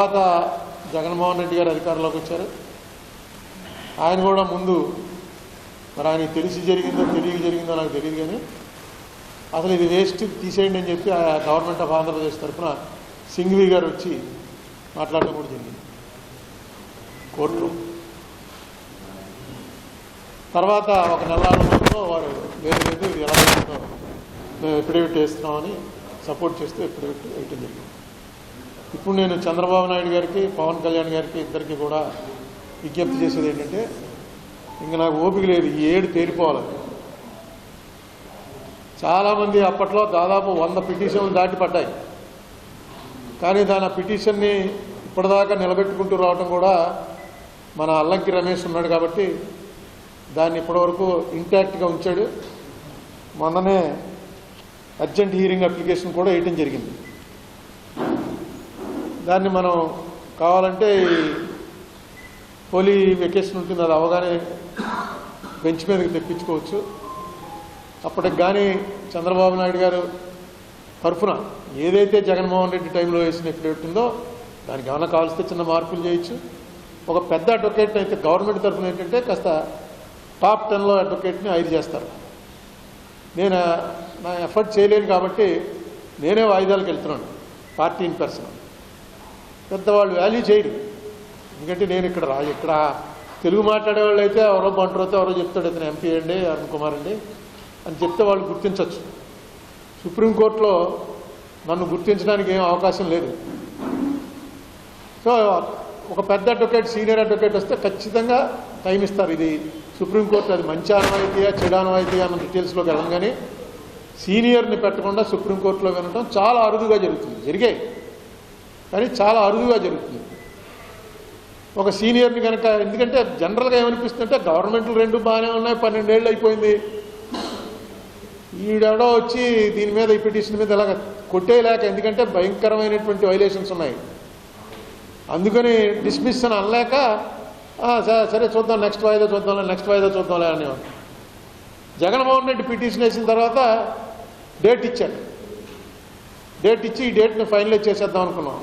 తర్వాత జగన్మోహన్ రెడ్డి గారు అధికారంలోకి వచ్చారు. ఆయన కూడా ముందు మరి ఆయన తెలిసి జరిగిందో తెలియక జరిగిందో నాకు తెలియదు, కానీ అసలు ఇది వేస్ట్ తీసేయండి అని చెప్పి ఆ గవర్నమెంట్ ఆఫ్ ఆంధ్రప్రదేశ్ తరఫున సింఘ్వి గారు వచ్చి మాట్లాడడం కూడా జరిగింది కోర్టులో. తర్వాత ఒక నెల రోజుల్లో వారు లేదు లేదు ఇది ఎలా జరుగుతుందో మేము ఎఫిడవిట్ వేస్తున్నామని సపోర్ట్ చేస్తూ ఎఫిడవిట్ వేయటం జరిగింది. ఇప్పుడు నేను చంద్రబాబు నాయుడు గారికి పవన్ కళ్యాణ్ గారికి ఇద్దరికి కూడా విజ్ఞప్తి చేసేది ఏంటంటే, ఇంక నాకు ఓపిక లేదు, ఈ ఏడు తేలిపోవాలి. చాలామంది అప్పట్లో దాదాపు 100 పిటిషన్లు దాటి పడ్డాయి, కానీ దాని ఆ పిటిషన్ని ఇప్పటిదాకా నిలబెట్టుకుంటూ రావడం కూడా మన అల్లంకి రమేష్ ఉన్నాడు కాబట్టి దాన్ని ఇప్పటివరకు ఇంటాక్ట్గా ఉంచాడు. మొన్ననే అర్జెంట్ హీరింగ్ అప్లికేషన్ కూడా వేయటం జరిగింది. దాన్ని మనం కావాలంటే హోలీ వెకేషన్ ఉంటుంది, అది అవగానే బెంచ్ మీదకి తెప్పించుకోవచ్చు. అప్పటికి కానీ చంద్రబాబు నాయుడు గారు తరఫున ఏదైతే జగన్మోహన్ రెడ్డి టైంలో వేసిన ఎఫిడవిట్ ఉందో దానికి ఏమైనా కావాల్స్తే చిన్న మార్పులు చేయొచ్చు. ఒక పెద్ద అడ్వకేట్ అయితే గవర్నమెంట్ తరఫున ఏంటంటే కాస్త టాప్ 10లో అడ్వకేట్ని హైర్ చేస్తారు. నేను నా ఎఫర్ట్ చేయలేను కాబట్టి నేనే వాయిదాలకు వెళ్తున్నాను. పార్టీ ఇన్ పర్సన్ పెద్దవాళ్ళు వాల్యూ చేయరు, ఎందుకంటే నేను ఇక్కడ తెలుగు మాట్లాడేవాళ్ళు అయితే ఎవరో బంటరోతో ఎవరో చెప్తాడు ఇతను ఎంపీ అండి అరుణ్ కుమార్ అండి అని చెప్తే వాళ్ళు గుర్తించవచ్చు. సుప్రీంకోర్టులో నన్ను గుర్తించడానికి ఏం అవకాశం లేదు. సో ఒక పెద్ద అడ్వకేట్ సీనియర్ అడ్వకేట్ వస్తే ఖచ్చితంగా టైం ఇస్తారు. ఇది సుప్రీంకోర్టు అది మంచి ఆనవాయితీయా చెడు ఆనవాయితీయా అన్న డీటెయిల్స్లోకి వెళ్ళం, కానీ సీనియర్ని పెట్టకుండా సుప్రీంకోర్టులో వినడం చాలా అరుదుగా జరుగుతుంది. జరిగాయి కానీ చాలా అరుదుగా జరుగుతుంది. ఒక సీనియర్ని కనుక, ఎందుకంటే జనరల్గా ఏమనిపిస్తుందంటే గవర్నమెంట్లు 2 బాగానే ఉన్నాయి, 12 ఏళ్ళు అయిపోయింది, ఈడెవడో వచ్చి దీని మీద ఈ పిటిషన్ మీద ఇలాగ కొట్టేయలేక, ఎందుకంటే భయంకరమైనటువంటి వైలేషన్స్ ఉన్నాయి, అందుకని డిస్మిస్ అని అనలేక సరే చూద్దాం నెక్స్ట్ వాయిదా చూద్దాంలే అనేవాడు. జగన్మోహన్ రెడ్డి పిటిషన్ వేసిన తర్వాత డేట్ ఇచ్చాడు. డేట్ ఇచ్చి ఈ డేట్ని ఫైనలైజ్ చేసేద్దాం అనుకున్నాం.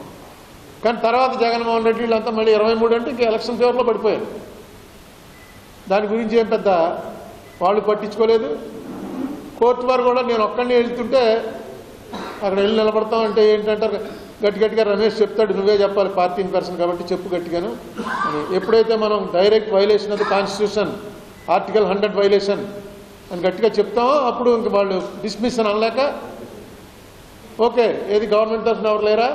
కానీ తర్వాత జగన్మోహన్ రెడ్డి వీళ్ళంతా మళ్ళీ 23 అంటే ఇంకా ఎలక్షన్ ఫేవర్లో పడిపోయారు. దాని గురించి ఏం పెద్ద వాళ్ళు పట్టించుకోలేదు. కోర్టు వారు కూడా నేను ఒక్కడిని వెళ్తుంటే అక్కడ వెళ్ళి నిలబడతామంటే ఏంటంటారు, గట్టిగా రమేష్ చెప్తాడు, నువ్వే చెప్పాలి పార్టీ ఇన్ పర్సన్ కాబట్టి చెప్పు గట్టిగాను అని. ఎప్పుడైతే మనం direct violation of the constitution article 100 violation అని గట్టిగా చెప్తామో అప్పుడు ఇంక వాళ్ళు డిస్మిస్ అని అనలేక ఓకే ఏది గవర్నమెంట్ తరఫున ఎవరు లేరా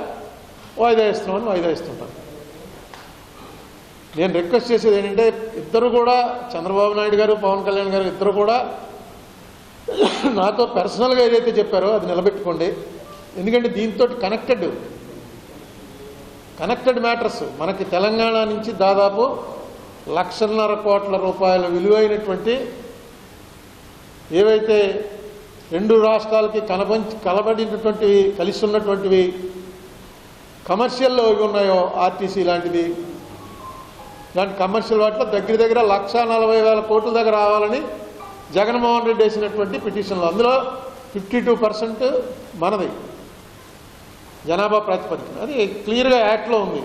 వాయిదా ఇస్తున్నామని వాయిదా ఇస్తుంటారు. నేను రిక్వెస్ట్ చేసేది ఏంటంటే ఇద్దరు కూడా చంద్రబాబు నాయుడు గారు పవన్ కళ్యాణ్ గారు ఇద్దరు కూడా నాతో పర్సనల్గా ఏదైతే చెప్పారో అది నిలబెట్టుకోండి. ఎందుకంటే దీంతో కనెక్టెడ్ మ్యాటర్స్ మనకి తెలంగాణ నుంచి దాదాపు 1,50,000 కోట్ల రూపాయల విలువైనటువంటి ఏవైతే 2 రాష్ట్రాలకి కలబడినటువంటివి కలిసి ఉన్నటువంటివి కమర్షియల్లో ఇవి ఉన్నాయో ఆర్టీసీ లాంటిది, ఇలాంటి కమర్షియల్ వాటిలో దగ్గర 1,40,000 కోట్ల దగ్గర రావాలని జగన్మోహన్ రెడ్డి వేసినటువంటి పిటిషన్లు, అందులో 52% మనది జనాభా ప్రాతిపదికన, అది క్లియర్గా యాక్ట్లో ఉంది.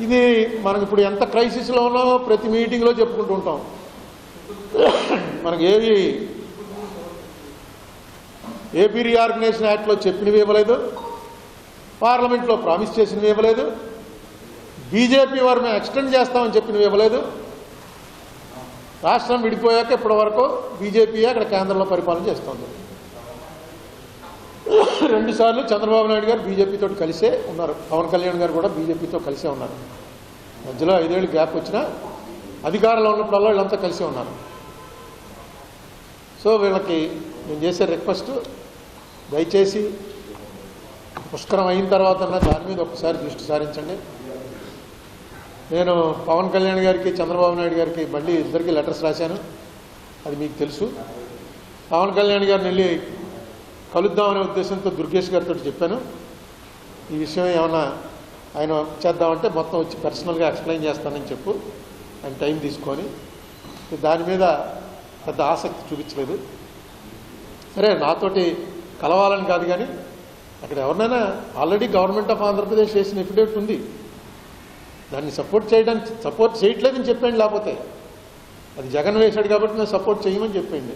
ఇది మనకి ఇప్పుడు ఎంత క్రైసిస్లో ఉన్నామో ప్రతి మీటింగ్లో చెప్పుకుంటూ ఉంటాం. మనకి ఏపీ రీఆర్గనైజేషన్ యాక్ట్లో చెప్పినవి ఇవ్వలేదు, పార్లమెంట్లో ప్రామిస్ చేసినవి ఇవ్వలేదు, బీజేపీ వారు మేము ఎక్స్టెండ్ చేస్తామని చెప్పినవి ఇవ్వలేదు. రాష్ట్రం విడిపోయాక ఇప్పటి వరకు బీజేపీ అక్కడ కేంద్రంలో పరిపాలన చేస్తుంది. 2 సార్లు చంద్రబాబు నాయుడు గారు బీజేపీతో కలిసే ఉన్నారు, పవన్ కళ్యాణ్ గారు కూడా బీజేపీతో కలిసే ఉన్నారు. మధ్యలో 5 ఏళ్ళు గ్యాప్ వచ్చినా అధికారంలో ఉన్నప్పుడల్లా వీళ్ళంతా కలిసే ఉన్నారు. సో వీళ్ళకి నేను చేసే రిక్వెస్ట్, దయచేసి పుష్కరం అయిన తర్వాత దాని మీద ఒకసారి దృష్టి సారించండి. నేను పవన్ కళ్యాణ్ గారికి చంద్రబాబు నాయుడు గారికి మళ్ళీ ఇద్దరికి లెటర్స్ రాశాను, అది మీకు తెలుసు. పవన్ కళ్యాణ్ గారిని వెళ్ళి కలుద్దామనే ఉద్దేశంతో దుర్గేష్ గారితో చెప్పాను. ఈ విషయం ఏమన్నా ఆయన చేద్దామంటే మొత్తం వచ్చి పర్సనల్గా ఎక్స్ప్లెయిన్ చేస్తానని చెప్పు, ఆయన టైం తీసుకొని. దాని మీద పెద్ద ఆసక్తి చూపించలేదు. సరే నాతోటి కలవాలని కాదు, కానీ అక్కడ ఎవరినైనా ఆల్రెడీ గవర్నమెంట్ ఆఫ్ ఆంధ్రప్రదేశ్ చేసిన ఎఫిడేవిట్ ఉంది, దాన్ని సపోర్ట్ చేయట్లేదని చెప్పండి. లేకపోతే అది జగన్ వేశాడు కాబట్టి మేము సపోర్ట్ చేయమని చెప్పండి.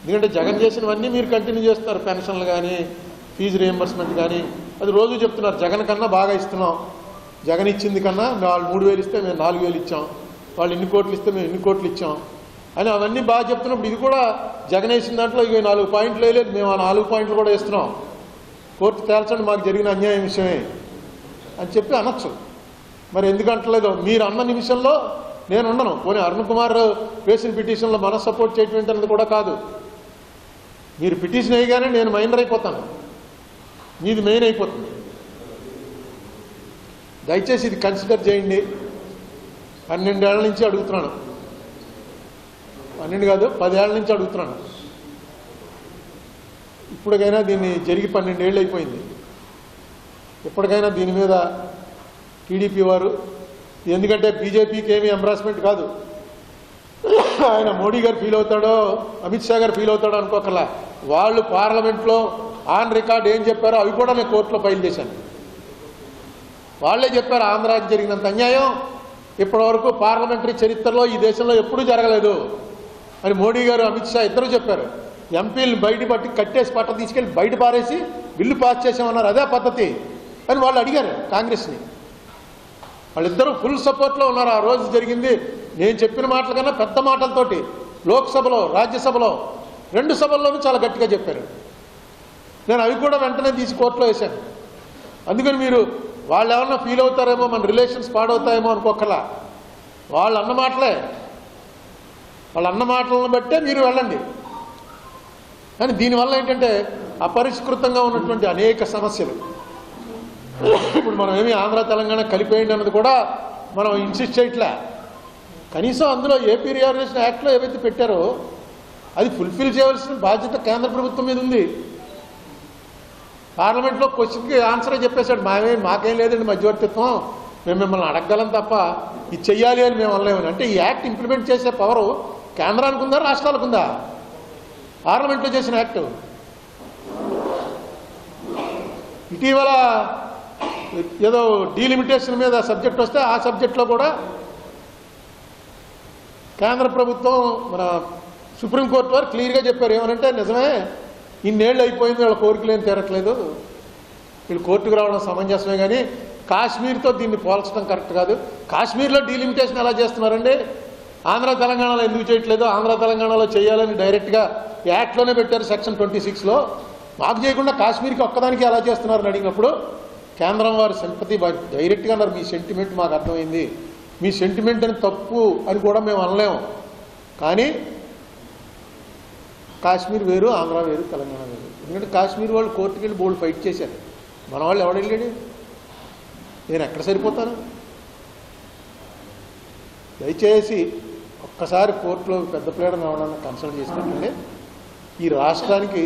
ఎందుకంటే జగన్ చేసినవన్నీ మీరు కంటిన్యూ చేస్తున్నారు. పెన్షన్లు కానీ, ఫీజు రియంబర్స్మెంట్ కానీ, అది రోజు చెప్తున్నారు. జగన్ కన్నా బాగా ఇస్తున్నాం, జగన్ ఇచ్చింది కన్నా వాళ్ళు 3,000 ఇస్తే మేము 4,000 ఇచ్చాం, వాళ్ళు ఇన్ని కోట్లు ఇస్తే మేము ఇన్ని కోట్లు ఇచ్చాం అని అవన్నీ బాగా చెప్తున్నప్పుడు ఇది కూడా జగన్ వేసిన దాంట్లో ఇక 4 పాయింట్లు వేయలేదు, మేము ఆ 4 పాయింట్లు కూడా ఇస్తున్నాం, కోర్టు తేల్చండి మాకు జరిగిన అన్యాయం విషయమే అని చెప్పి అనొచ్చు. మరి ఎందుకంటలేదు? మీరు అన్న నిమిషంలో నేను ఉండను. పోనీ అరుణ్ కుమార్ వేసిన పిటిషన్లో మన సపోర్ట్ చేయటం అనేది కూడా కాదు. మీరు పిటిషన్ వేయగానే నేను మైనర్ అయిపోతాను, మీది మెయిన్ అయిపోతుంది. దయచేసి ఇది కన్సిడర్ చేయండి. 12 ఏళ్ల నుంచి అడుగుతున్నాను, 12 కాదు 10 ఏళ్ల నుంచి అడుగుతున్నాను. ఇప్పటికైనా దీన్ని జరిగి 12 ఏళ్ళు అయిపోయింది. ఇప్పటికైనా దీని మీద టీడీపీ వారు, ఎందుకంటే బీజేపీకి ఏమీ ఎంబ్రాస్మెంట్ కాదు, ఆయన మోడీ గారు ఫీల్ అవుతాడో అమిత్ షా గారు ఫీల్ అవుతాడో అనుకోకలా, వాళ్ళు పార్లమెంట్లో ఆన్ రికార్డ్ ఏం చెప్పారో అవి కూడా నేను కోర్టులో ఫైల్ చేశాను. వాళ్లే చెప్పారు ఆంధ్రాకి జరిగినంత అన్యాయం ఇప్పటివరకు పార్లమెంటరీ చరిత్రలో ఈ దేశంలో ఎప్పుడూ జరగలేదు అని మోడీ గారు అమిత్ షా ఇద్దరు చెప్పారు. ఎంపీలను బయట పట్టి కట్టేసి పట్ట తీసుకెళ్లి బయట పారేసి బిల్లు పాస్ చేసామన్నారు, అదే పద్ధతి అని వాళ్ళు అడిగారు కాంగ్రెస్ని. వాళ్ళిద్దరూ ఫుల్ సపోర్ట్లో ఉన్నారు. ఆ రోజు జరిగింది నేను చెప్పిన మాటల కన్నా పెద్ద మాటలతోటి లోక్సభలో, రాజ్యసభలో 2 సభల్లోనూ చాలా గట్టిగా చెప్పారు. నేను అవి కూడా వెంటనే తీసి కోర్టులో వేశాను. అందుకని మీరు వాళ్ళు ఏమన్నా ఫీల్ అవుతారేమో, మన రిలేషన్స్ పాడవుతాయేమో అనుకోకలా, వాళ్ళు అన్న మాటలే, వాళ్ళ అన్న మాటలను బట్టే మీరు వెళ్ళండి. కానీ దీనివల్ల ఏంటంటే అపరిష్కృతంగా ఉన్నటువంటి అనేక సమస్యలు, ఇప్పుడు మనం ఏమి ఆంధ్ర తెలంగాణ కలిపేయండి అన్నది కూడా మనం ఇన్సిస్ట్ చేయట్లే. కనీసం అందులో ఏపీ రియార్గనైజేషన్ యాక్ట్లో ఏవైతే పెట్టారో అది ఫుల్ఫిల్ చేయవలసిన బాధ్యత కేంద్ర ప్రభుత్వం మీద ఉంది. పార్లమెంట్లో క్వశ్చన్కి ఆన్సరే చెప్పేశాడు, మాకేం లేదండి మధ్యవర్తిత్వం, మేము మిమ్మల్ని అడగగలం తప్ప ఇది చెయ్యాలి అని మేము అనలేమని. అంటే ఈ యాక్ట్ ఇంప్లిమెంట్ చేసే పవరు కేంద్రానికి ఉందా, రాష్ట్రాలకు ఉందా? పార్లమెంట్లో చేసిన యాక్ట్. ఇటీవల ఏదో డీలిమిటేషన్ మీద సబ్జెక్ట్ వస్తే ఆ సబ్జెక్ట్లో కూడా కేంద్ర ప్రభుత్వం, మన సుప్రీంకోర్టు వారు క్లియర్గా చెప్పారు. ఏమనంటే నిజమే, ఇన్నేళ్ళు అయిపోయింది, వీళ్ళ కోరికలు ఏం తీరట్లేదు, వీళ్ళు కోర్టుకు రావడం సమంజసమే, కానీ కాశ్మీర్తో దీన్ని పోల్చడం కరెక్ట్ కాదు. కాశ్మీర్లో డీలిమిటేషన్ ఎలా చేస్తున్నారండి? ఆంధ్ర తెలంగాణలో ఎందుకు చేయట్లేదు? ఆంధ్ర తెలంగాణలో చేయాలని డైరెక్ట్గా యాక్ట్లోనే పెట్టారు సెక్షన్ 26లో. మాకు చేయకుండా కాశ్మీర్కి ఒక్కదానికి ఎలా చేస్తున్నారని అడిగినప్పుడు కేంద్రం వారి సింపతి డైరెక్ట్గా అన్నారు, మీ సెంటిమెంట్ మాకు అర్థమైంది, మీ సెంటిమెంట్ అని తప్పు అని కూడా మేము అనలేము, కానీ కాశ్మీర్ వేరు, ఆంధ్ర వేరు, తెలంగాణ వేరు. ఎందుకంటే కాశ్మీర్ వాళ్ళు కోర్టుకి వెళ్ళి బోల్డ్ ఫైట్ చేశారు, మన వాళ్ళు ఎవడు వెళ్ళాడు? నేను ఎక్కడ సరిపోతాను? దయచేసి ఒక్కసారి కోర్టులో పెద్ద ప్లేయర్ని ఎవరన్నా కన్సల్ట్ చేసినట్లే ఈ రాష్ట్రానికి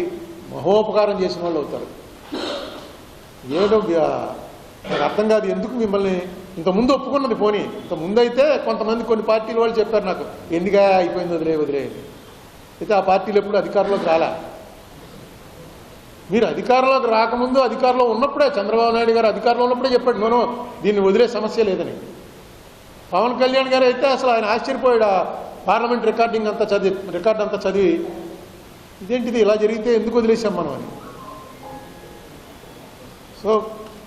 మహోపకారం చేసిన వాళ్ళు అవుతారు. ఏదో నాకు అర్థం కాదు ఎందుకు మిమ్మల్ని ఇంతకుముందు ఒప్పుకున్నది. పోనీ ఇంతకుముందు అయితే కొంతమంది కొన్ని పార్టీల వాళ్ళు చెప్పారు నాకు, ఎందుగా అయిపోయింది వదిలే అయితే ఆ పార్టీలు ఎప్పుడు అధికారంలోకి రాలే. మీరు అధికారంలోకి రాకముందు, అధికారంలో ఉన్నప్పుడే చంద్రబాబు నాయుడు గారు అధికారంలో ఉన్నప్పుడే చెప్పాడు నేను దీన్ని వదిలే సమస్య లేదని. పవన్ కళ్యాణ్ గారు అయితే అసలు ఆయన ఆశ్చర్యపోయాడు, పార్లమెంట్ రికార్డ్ అంతా చదివి ఇదేంటిది ఇలా జరిగితే ఎందుకు వదిలేసాం మనం అని. సో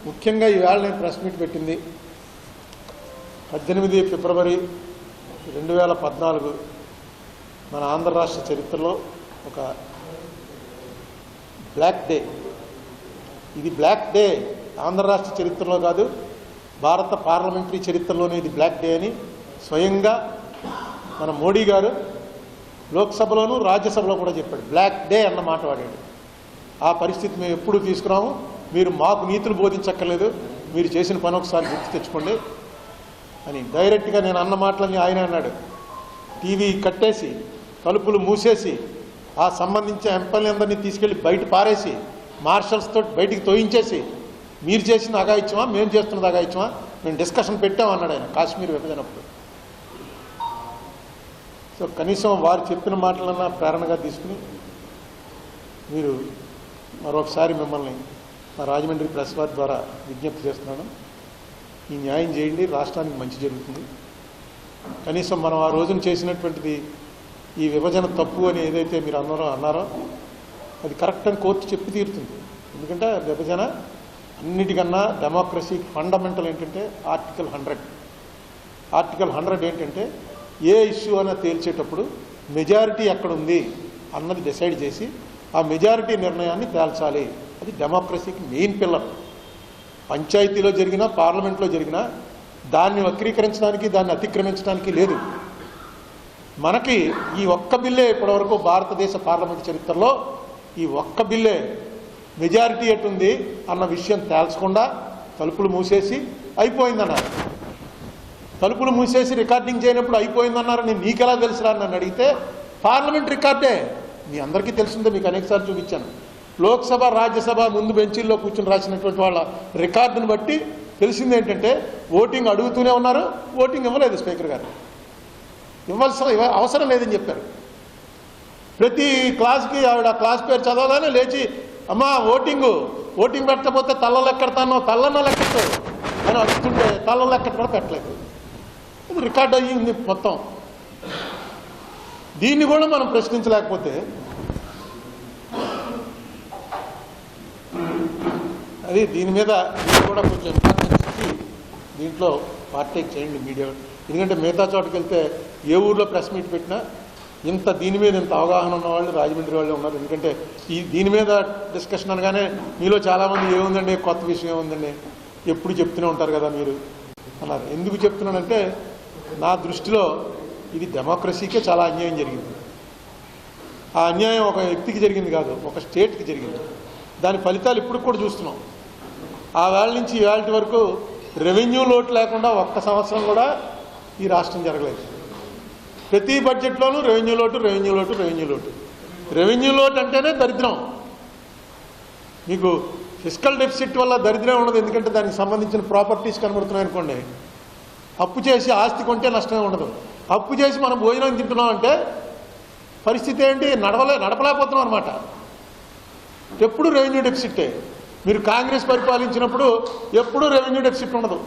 ముఖ్యంగా ఈవేళ నేను ప్రెస్ మీట్ పెట్టింది 18 ఫిబ్రవరి 2014 మన ఆంధ్ర రాష్ట్ర చరిత్రలో ఒక బ్లాక్ డే. ఇది బ్లాక్ డే ఆంధ్ర రాష్ట్ర చరిత్రలో కాదు, భారత పార్లమెంటరీ చరిత్రలోనే ఇది బ్లాక్ డే అని స్వయంగా మన మోడీ గారు లోక్సభలోనూ రాజ్యసభలో కూడా చెప్పాడు. బ్లాక్ డే అన్న మాట వాడాడు. ఆ పరిస్థితి మేము ఎప్పుడు తీసుకురాము, మీరు మాకు నీతులు బోధించక్కర్లేదు, మీరు చేసిన పని ఒకసారి గుర్తు తెచ్చుకోండి అని డైరెక్ట్గా నేను అన్న మాటలని ఆయన అన్నాడు. టీవీ కట్టేసి తలుపులు మూసేసి ఆ సంబంధించిన ఎంపీలందరినీ తీసుకెళ్లి బయట పారేసి మార్షల్స్తో బయటికి తోయించేసి మీరు చేసిన అఘాయిత్యమా, మేము చేస్తున్నది అఘాయిత్యమా, మేము డిస్కషన్ పెట్టామన్నాడు ఆయన కాశ్మీర్ విభజనప్పుడు. సో కనీసం వారు చెప్పిన మాటలన్నా ప్రేరణగా తీసుకుని మీరు మరొకసారి మిమ్మల్ని మా రాజమండ్రి ప్రెస్ వారి ద్వారా విజ్ఞప్తి చేస్తున్నాను. ఈ న్యాయం చేయండి, రాష్ట్రానికి మంచి జరుగుతుంది. కనీసం మనం ఆ రోజున చేసినటువంటిది ఈ విభజన తప్పు అని ఏదైతే మీరు అన్నారో అది కరెక్ట్ అని కోర్టు చెప్పి తీరుతుంది. ఎందుకంటే విభజన అన్నిటికన్నా డెమోక్రసీకి ఫండమెంటల్ ఏంటంటే ఆర్టికల్ 100 ఏంటంటే ఏ ఇష్యూ అయినా తేల్చేటప్పుడు మెజారిటీ ఎక్కడుంది అన్నది డిసైడ్ చేసి ఆ మెజారిటీ నిర్ణయాన్ని తేల్చాలి. అది డెమోక్రసీకి మెయిన్ పిల్లర్. పంచాయతీలో జరిగినా పార్లమెంట్లో జరిగినా దాన్ని వక్రీకరించడానికి దాన్ని అతిక్రమించడానికి లేదు. మనకి ఈ ఒక్క బిల్లే ఇప్పటివరకు భారతదేశ పార్లమెంట్ చరిత్రలో ఈ ఒక్క బిల్లే మెజారిటీ ఎటుంది అన్న విషయం తేల్చకుండా తలుపులు మూసేసి అయిపోయిందన్నారు. తలుపులు మూసేసి రికార్డింగ్ చేయనప్పుడు అయిపోయిందన్నారని నీకెలా తెలుసురా నన్ను అడిగితే పార్లమెంట్ రికార్డే మీ అందరికీ తెలిసిందే, మీకు అనేకసార్లు చూపించాను. లోక్సభ రాజ్యసభ ముందు బెంచీల్లో కూర్చొని రాసినటువంటి వాళ్ళ రికార్డును బట్టి తెలిసింది ఏంటంటే ఓటింగ్ అడుగుతూనే ఉన్నారు, ఓటింగ్ ఇవ్వలేదు స్పీకర్ గారు. అవసరం లేదని చెప్పారు. ప్రతి క్లాస్కి ఆవిడ క్లాస్ పేరు చదవగానే లేచి అమ్మా ఓటింగ్ పెట్టకపోతే తల్లలు ఎక్కడతానో తల్లన్న లెక్కెట్టారు అని అడుగుతుంటే తల్లలు ఎక్కడ కూడా పెట్టలేదు. ఇది రికార్డ్ అయ్యింది మొత్తం. దీన్ని కూడా మనం ప్రశ్నించలేకపోతే అది దీని మీద కూడా కొంచెం ఇంపార్టెన్స్ ఇచ్చి దీంట్లో పార్టేక్ చేయండి మీడియా. ఎందుకంటే మిగతా చోటుకి వెళ్తే ఏ ఊర్లో ప్రెస్ మీట్ పెట్టినా దీని మీద ఇంత అవగాహన ఉన్న వాళ్ళు రాజమండ్రి వాళ్ళే ఉన్నారు. ఎందుకంటే దీని మీద డిస్కషన్ అనగానే మీలో చాలామంది ఏముందండి కొత్త విషయం ఏముందండి ఎప్పుడు చెప్తూనే ఉంటారు కదా మీరు అన్నారు. ఎందుకు చెప్తున్నానంటే నా దృష్టిలో ఇది డెమోక్రసీకే చాలా అన్యాయం జరిగింది. ఆ అన్యాయం ఒక వ్యక్తికి జరిగింది కాదు, ఒక స్టేట్కి జరిగింది. దాని ఫలితాలు ఇప్పుడు కూడా చూస్తున్నాం. ఆ వేళ నుంచి ఈ వేళ వరకు రెవెన్యూ లోటు లేకుండా ఒక్క సంవత్సరం కూడా ఈ రాష్ట్రం జరగలేదు. ప్రతి బడ్జెట్లోనూ రెవెన్యూ లోటు అంటేనే దరిద్రం. మీకు ఫిస్కల్ డెఫిసిట్ వల్ల దరిద్రం ఉండదు, ఎందుకంటే దానికి సంబంధించిన ప్రాపర్టీస్ కనబడుతున్నాయి అనుకోండి. అప్పు చేసి ఆస్తి కొంటే నష్టమే ఉండదు. అప్పు చేసి మనం భోజనం తింటున్నాం అంటే పరిస్థితి ఏంటి, నడపలేకపోతున్నాం అనమాట. ఎప్పుడు రెవెన్యూ డెఫిసిట్టే. మీరు కాంగ్రెస్ పరిపాలించినప్పుడు ఎప్పుడూ రెవెన్యూ డెఫిసిట్ ఉండదు.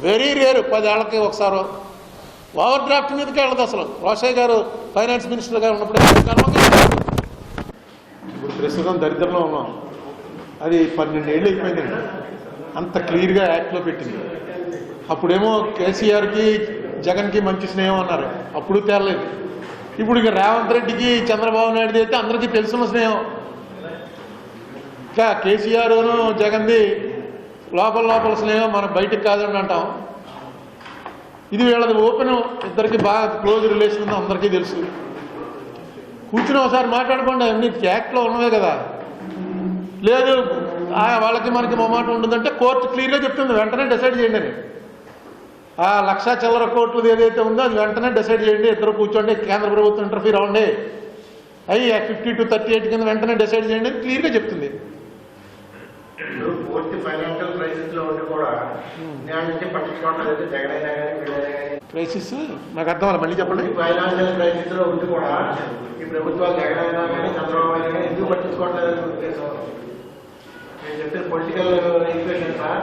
వెరీ రేరు, 10 ఏళ్లకి ఒకసారి ఓవర్ డ్రాఫ్ట్ మీదకే వెళ్ళదు. అసలు రోషయ్య గారు ఫైనాన్స్ మినిస్టర్గా ఉన్నప్పుడు ఇప్పుడు ప్రస్తుతం దరిద్రంలో ఉన్నాం. అది 12 ఏళ్ళు అయిపోయిందండి. అంత క్లియర్గా యాక్ట్లో పెట్టింది. అప్పుడేమో కేసీఆర్కి జగన్కి మంచి స్నేహం అన్నారు, అప్పుడు తేలలేదు. ఇప్పుడు ఇక రేవంత్ రెడ్డికి చంద్రబాబు నాయుడు అయితే అందరికీ తెలుసున్న స్నేహం. ఇంకా కేసీఆర్ను జగన్ది లోపల స్నేహం, మనం బయటకు కాదని అంటాం. ఇది వీళ్ళది ఓపెన్, ఇద్దరికి బాగా క్లోజ్ రిలేషన్ ఉందో అందరికీ తెలుసు. కూర్చుని ఒకసారి మాట్లాడుకోండి, అన్ని యాక్ట్లో ఉన్నవే కదా. లేదు వాళ్ళకి మనకి మొమాట ఉంటుందంటే కోర్టు క్లియర్గా చెప్తుంది, వెంటనే డిసైడ్ చేయండి అని. ఆ 1,00,000 చిల్లర కోట్లు ఏదైతే ఉందో అది వెంటనే డిసైడ్ చేయండి, ఇద్దరు కూర్చోండి, కేంద్ర ప్రభుత్వం ఇంటర్ఫీర్ అవ్వండి, అయ్యి 50 to 38 కింద వెంటనే డిసైడ్ చేయండి అని క్లియర్గా చెప్తుంది. క్రైసిస్ నాకు అర్థం అవ్వాలి, మళ్ళీ చెప్పండి. ఫైనాన్షియల్ క్రైసిస్ లో ఉండి కూడా ఈ ప్రభుత్వాలు జగనైనా కానీ చంద్రబాబు అయినా కానీ ఎందుకు పట్టించుకోవట్లేదు ఉద్దేశం. నేను చెప్పిన పొలిటికల్ ఈక్వేషన్ సార్,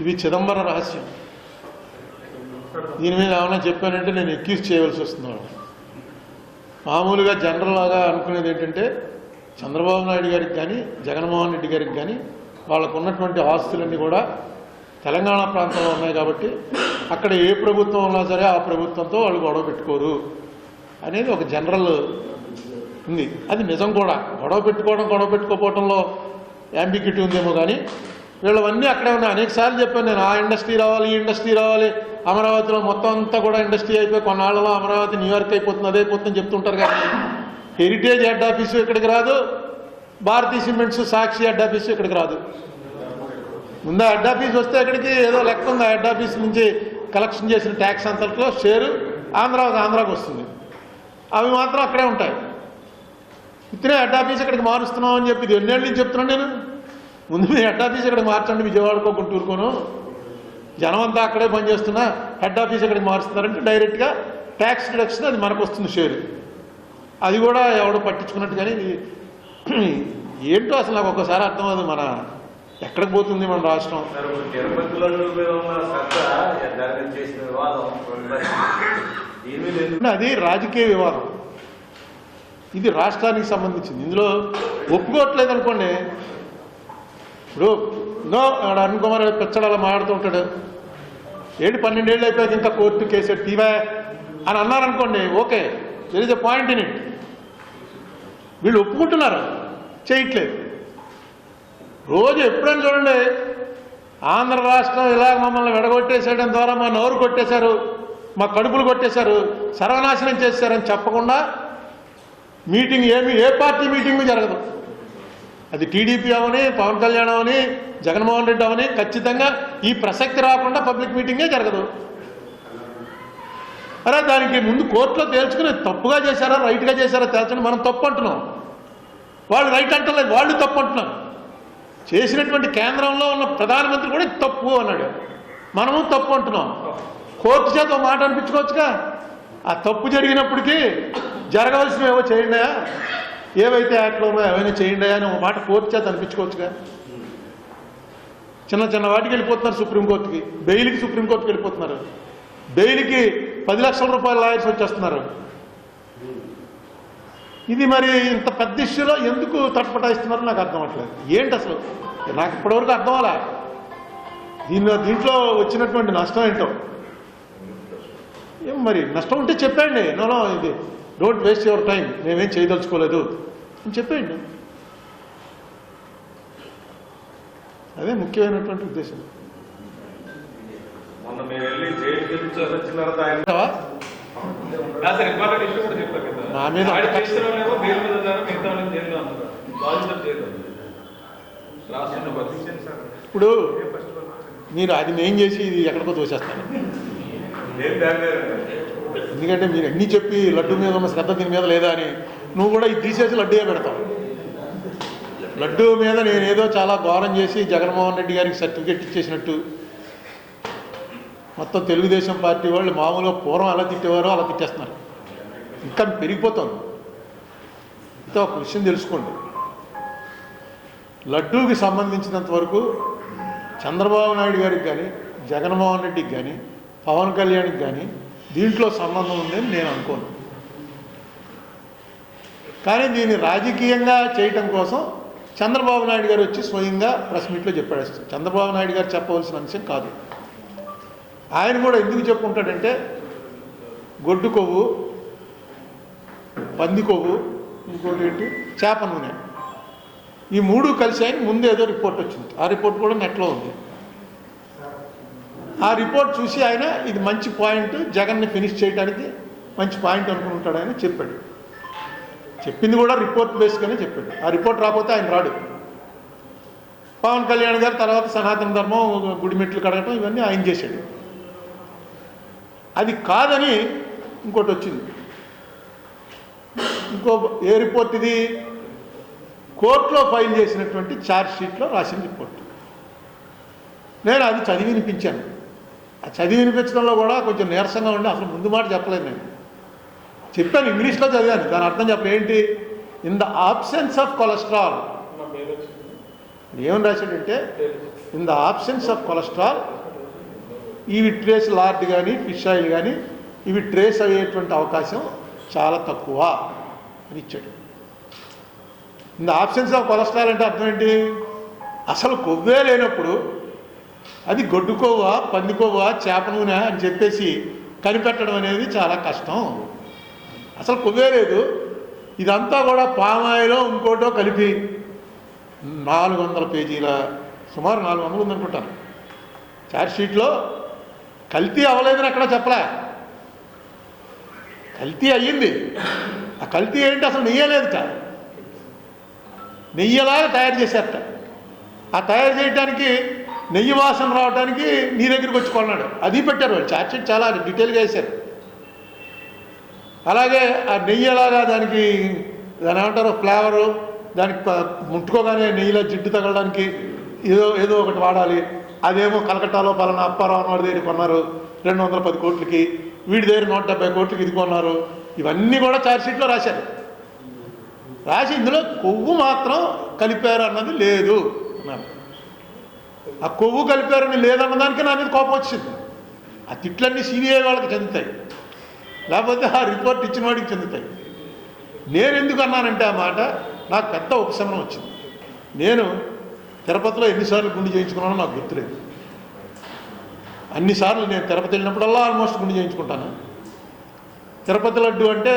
ఇది చిదంబర రహస్యం. దీని మీద ఏమైనా చెప్పానంటే నేను ఎక్యూజ్ చేయవలసి వస్తున్నాను. మామూలుగా జనరల్గా అనుకునేది ఏంటంటే చంద్రబాబు నాయుడు గారికి కానీ జగన్మోహన్ రెడ్డి గారికి కానీ వాళ్ళకు ఉన్నటువంటి ఆస్తులన్నీ కూడా తెలంగాణ ప్రాంతంలో ఉన్నాయి కాబట్టి అక్కడ ఏ ప్రభుత్వం ఉన్నా సరే ఆ ప్రభుత్వంతో వాళ్ళు గొడవ పెట్టుకోరు అనేది ఒక జనరల్ ఉంది. అది నిజం కూడా. గొడవ పెట్టుకోకపోవడంలో యాంబిగ్యూటీ ఉందేమో కానీ వీళ్ళవన్నీ అక్కడే ఉన్నాయి. అనేకసార్లు చెప్పాను నేను, ఆ ఇండస్ట్రీ రావాలి, ఈ ఇండస్ట్రీ రావాలి, అమరావతిలో మొత్తం అంతా కూడా ఇండస్ట్రీ అయిపోయి కొన్నాళ్ళలో అమరావతి న్యూయార్క్ అయిపోతుంది, అదే అయిపోతుందని చెప్తుంటారు. కానీ హెరిటేజ్ హెడ్ ఆఫీసు ఇక్కడికి రాదు, భారతీయ సిమెంట్స్ సాక్షి హెడ్ ఆఫీసు ఇక్కడికి రాదు. ముందు హెడ్ ఆఫీస్ వస్తే ఇక్కడికి ఏదో లెక్క ఉంది, ఆ హెడ్ ఆఫీస్ నుంచి కలెక్షన్ చేసిన ట్యాక్స్ అంతట్లో షేరు ఆంధ్రాకి వస్తుంది, అవి మాత్రం అక్కడే ఉంటాయి. ఇతనే హెడ్ ఆఫీస్ ఇక్కడికి మారుస్తున్నాం అని చెప్పి ఇది ఎన్నేళ్ళ నుంచి చెప్తున్నాను నేను. ముందు మీ హెడ్ ఆఫీస్ ఇక్కడికి మార్చండి, విజయవాడకో గుంటూరుకోను, జనం అంతా అక్కడే పనిచేస్తున్నా హెడ్ ఆఫీస్ ఇక్కడికి మారుస్తున్నారంటే డైరెక్ట్గా ట్యాక్స్ డిడక్షన్ అది మనకు వస్తుంది షేరు. అది కూడా ఎవడు పట్టించుకున్నట్టు. కానీ ఏంటో అసలు నాకు ఒక్కసారి అర్థం అది మన ఎక్కడికి పోతుంది మన రాష్ట్రం. తిరుపతిలో ఉన్న శ్రద్ధ చేసిన వివాదం ఏమీ లేదు. అది రాజకీయ వివాదం, ఇది రాష్ట్రానికి సంబంధించింది. ఇందులో ఒప్పుకోవట్లేదు అనుకోండి. ఇప్పుడు అరుణ్ కుమార్ పెచ్చడాల మాట్లాడుతూ ఉంటాడు, ఏంటి 12 ఏళ్ళు అయిపోయాక ఇంకా కోర్టు కేసు తీవా అని అన్నారనుకోండి, okay, there is a point in it. వీళ్ళు ఒప్పుకుంటున్నారు, చేయట్లేదు. రోజు ఎప్పుడైనా చూడండి, ఆంధ్ర రాష్ట్రం ఇలా మమ్మల్ని విడగొట్టేసేయడం ద్వారా మా నోరు కొట్టేశారు, మా కడుపులు కొట్టేశారు, సర్వనాశనం చేశారని చెప్పకుండా మీటింగ్ ఏ పార్టీ మీటింగ్ జరగదు. అది టీడీపీ అవని, పవన్ కళ్యాణ్ అవని, జగన్మోహన్ రెడ్డి అవని, ఖచ్చితంగా ఈ ప్రసక్తి రాకుండా పబ్లిక్ మీటింగే జరగదు. అరే దానికి ముందు కోర్టులో తేల్చుకుని తప్పుగా చేశారా రైట్గా చేశారా తేల్చండి. మనం తప్పు అంటున్నాం, వాళ్ళు రైట్ అంటలేదు, వాళ్ళు తప్పు అంటున్నారు. చేసినటువంటి కేంద్రంలో ఉన్న ప్రధానమంత్రి కూడా తప్పు అన్నాడు, మనము తప్పు అంటున్నాం. కోర్టు చేత మాట అనిపించుకోవచ్చుగా. ఆ తప్పు జరిగినప్పటికీ జరగవలసినవి ఏవో చేయండి, ఏవైతే యాక్ట్లో ఉన్నాయో ఏవైనా చేయండి అని ఒక మాట కోర్టు చేత అనిపించుకోవచ్చుగా. చిన్న చిన్న వాటికి వెళ్ళిపోతున్నారు సుప్రీంకోర్టుకి, బెయిల్కి సుప్రీంకోర్టుకి వెళ్ళిపోతున్నారు. బెయిల్కి 10 లక్షల రూపాయల లాయర్స్ వచ్చేస్తున్నారు. ఇది మరి ఇంత పెద్ద ఇష్యూలో ఎందుకు తటపటాయిస్తున్నారో నాకు అర్థం అవ్వట్లేదు. ఏంటి అసలు నాకు ఇప్పటివరకు అర్థం అవ్వాలా. దీంట్లో వచ్చినటువంటి నష్టం ఏంటో ఏం మరి నష్టం ఉంటే చెప్పండి. నో ఇది డోంట్ వేస్ట్ యువర్ టైం, మేమేం చేయదలుచుకోలేదు అని చెప్పండి. అదే ముఖ్యమైనటువంటి ఉద్దేశం. మొన్న మేము వెళ్ళి జైలుకి వచ్చిన తర్వాత ఆయన నా మీద ఇప్పుడు మీరు అది నేను చేసి ఇది ఎక్కడికో తోసేస్తాను. ఎందుకంటే మీరు అన్నీ చెప్పి లడ్డు మీద ఉన్న శ్రద్ధ దీని మీద లేదా అని నువ్వు కూడా ఇది తీసేసి లడ్డూయే పెడతావు. లడ్డూ మీద నేనేదో చాలా ఘోరం చేసి జగన్మోహన్ రెడ్డి గారికి సర్టిఫికెట్ ఇచ్చేసినట్టు మొత్తం తెలుగుదేశం పార్టీ వాళ్ళు మామూలుగా పూర్వం ఎలా తిట్టేవారో అలా తిట్టేస్తున్నారు. ఇంకా పెరిగిపోతుంది. అయితే ఒక విషయం తెలుసుకోండి, లడ్డూకి సంబంధించినంత వరకు చంద్రబాబు నాయుడు గారికి కానీ, జగన్మోహన్ రెడ్డికి కానీ, పవన్ కళ్యాణ్కి కానీ దీంట్లో సంబంధం ఉందని నేను అనుకోను. కానీ దీన్ని రాజకీయంగా చేయటం కోసం చంద్రబాబు నాయుడు గారు వచ్చి స్వయంగా ప్రెస్ మీట్లో చెప్పాడు. చంద్రబాబు నాయుడు గారు చెప్పవలసిన అంశం కాదు. ఆయన కూడా ఎందుకు చెప్పుకుంటాడంటే గొడ్డు కొవ్వు, పంది కొవ్వు, ఇంకోటి ఏంటి చేప నూనె, ఈ 3 కలిసి ఆయన ముందు ఏదో రిపోర్ట్ వచ్చింది. ఆ రిపోర్ట్ కూడా నెట్లో ఉంది. ఆ రిపోర్ట్ చూసి ఆయన ఇది మంచి పాయింట్, జగన్ని ఫినిష్ చేయడానికి మంచి పాయింట్ అనుకుంటాడు ఆయన చెప్పాడు. చెప్పింది కూడా రిపోర్ట్ బేస్గానే చెప్పాడు. ఆ రిపోర్ట్ రాకపోతే ఆయన రాడు. పవన్ కళ్యాణ్ గారు తర్వాత సనాతన ధర్మం, గుడిమెట్లు కడగటం ఇవన్నీ ఆయన చేశాడు. అది కాదని ఇంకోటి వచ్చింది. ఏ రిపోర్ట్ ఇది? కోర్టులో ఫైల్ చేసినటువంటి ఛార్జ్ షీట్లో రాసిన రిపోర్ట్. నేను అది చదివి వినిపించాను. ఆ చదివి వినిపించడంలో కూడా కొంచెం నీరసంగా ఉండి అసలు ముందు మాట చెప్పలేదు. నేను చెప్పాను, ఇంగ్లీష్లో చదివాను, దాని అర్థం ఏంటి? In the absence of cholesterol. ఏమని రాశాడంటే in the absence of cholesterol ఇవి ట్రేస్ లార్డ్ కానీ ఫిష్ ఆయిల్ కానీ ఇవి ట్రేస్ అయ్యేటువంటి అవకాశం చాలా తక్కువ అని ఇచ్చాడు. In the absence of cholesterol అంటే అర్థం ఏంటి? అసలు కొవ్వే లేనప్పుడు అది గొడ్డు కొవ్వ, పంది కొవ్వ, చేప నూనె అని చెప్పేసి కనిపెట్టడం అనేది చాలా కష్టం. అసలు కొవ్వే లేదు, ఇదంతా కూడా పామాయిలో ఇంకోటో కలిపి 400 పేజీల, సుమారు 400 ఉందనుకుంటాను ఛార్జ్షీట్లో. కల్తీ అవ్వలేదని అక్కడ చెప్పలే, కల్తీ అయ్యింది. ఆ కల్తీ ఏంటి? అసలు నెయ్యలేదుట, నెయ్యలాగా తయారు చేశారట. ఆ తయారు చేయడానికి నెయ్యి వాసన రావడానికి నీ దగ్గరికి వచ్చి కొన్నాడు. అది పెట్టారు వాళ్ళు, ఛార్జ్షీట్ చాలా డీటెయిల్గా వేశారు. అలాగే ఆ నెయ్యి ఎలాగా దాని ఏమంటారు ఫ్లేవరు, దానికి ముట్టుకోగానే నెయ్యిలో జిడ్డు తగలడానికి ఏదో ఒకటి వాడాలి. అదేమో కలకట్టాలో పలానా అప్పారావు వాడి దగ్గర కొన్నారు 210 కోట్లకి, వీడి దగ్గర 170 కోట్లకి ఇది కొన్నారు. ఇవన్నీ కూడా ఛార్జ్షీట్లో రాశారు. రాసి ఇందులో కొవ్వు మాత్రం కలిపారు అన్నది లేదు అన్నారు. ఆ కొవ్వు కలిపారని లేదన్న దానికి నా మీద కోపం వచ్చింది. ఆ తిట్లన్నీ సిబిఐ వాళ్ళకి చెందుతాయి, లేకపోతే ఆ రిపోర్ట్ ఇచ్చిన వాడికి చెందుతాయి. నేను ఎందుకు అన్నానంటే ఆ మాట నాకు పెద్ద ఉపశమనం వచ్చింది. నేను తిరుపతిలో ఎన్నిసార్లు గుండు చేయించుకున్నానో నాకు గుర్తులేదు. అన్నిసార్లు నేను తిరుపతి వెళ్ళినప్పుడల్లా ఆల్మోస్ట్ గుండు చేయించుకుంటాను. తిరుపతి లడ్డు అంటే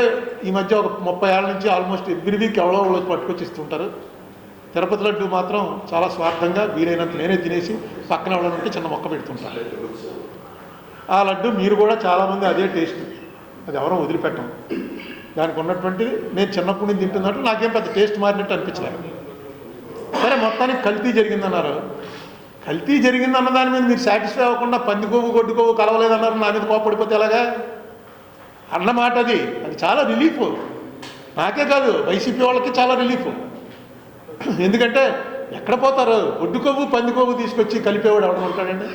ఈ మధ్య ఒక 30 ఏళ్ళ నుంచి ఆల్మోస్ట్ ఎవ్రీ వీక్ ఎవరో వాళ్ళు పట్టుకొచ్చి ఇస్తుంటారు. తిరుపతి లడ్డు మాత్రం చాలా స్వార్థంగా వీలైనంత నేనే తినేసి పక్కన ఎవరైనా చిన్న మొక్క పెడుతుంటాను. ఆ లడ్డు మీరు కూడా చాలామంది అదే టేస్ట్, అది ఎవరో వదిలిపెట్టం. దానికి ఉన్నటువంటిది నేను చిన్నప్పటి నుంచి తింటున్నట్టు నాకేం పెద్ద టేస్ట్ మారినట్టు అనిపించలేదు. సరే, మొత్తానికి కల్తీ జరిగిందన్నారు. కల్తీ జరిగిందన్న దాని మీద మీరు సాటిస్ఫై అవ్వకుండా పంది కొవ్వు గొడ్డు కొవ్వు కలవలేదన్నారు, నా మీద కోపడిపోతే ఎలాగా అన్నమాట. అది చాలా రిలీఫ్, నాకే కాదు వైసీపీ వాళ్ళకి చాలా రిలీఫ్. ఎందుకంటే ఎక్కడ పోతారు, గొడ్డు కొవ్వు పంది కొవ్వు తీసుకొచ్చి కలిపేవాడు ఎవడం ఉంటాడండి?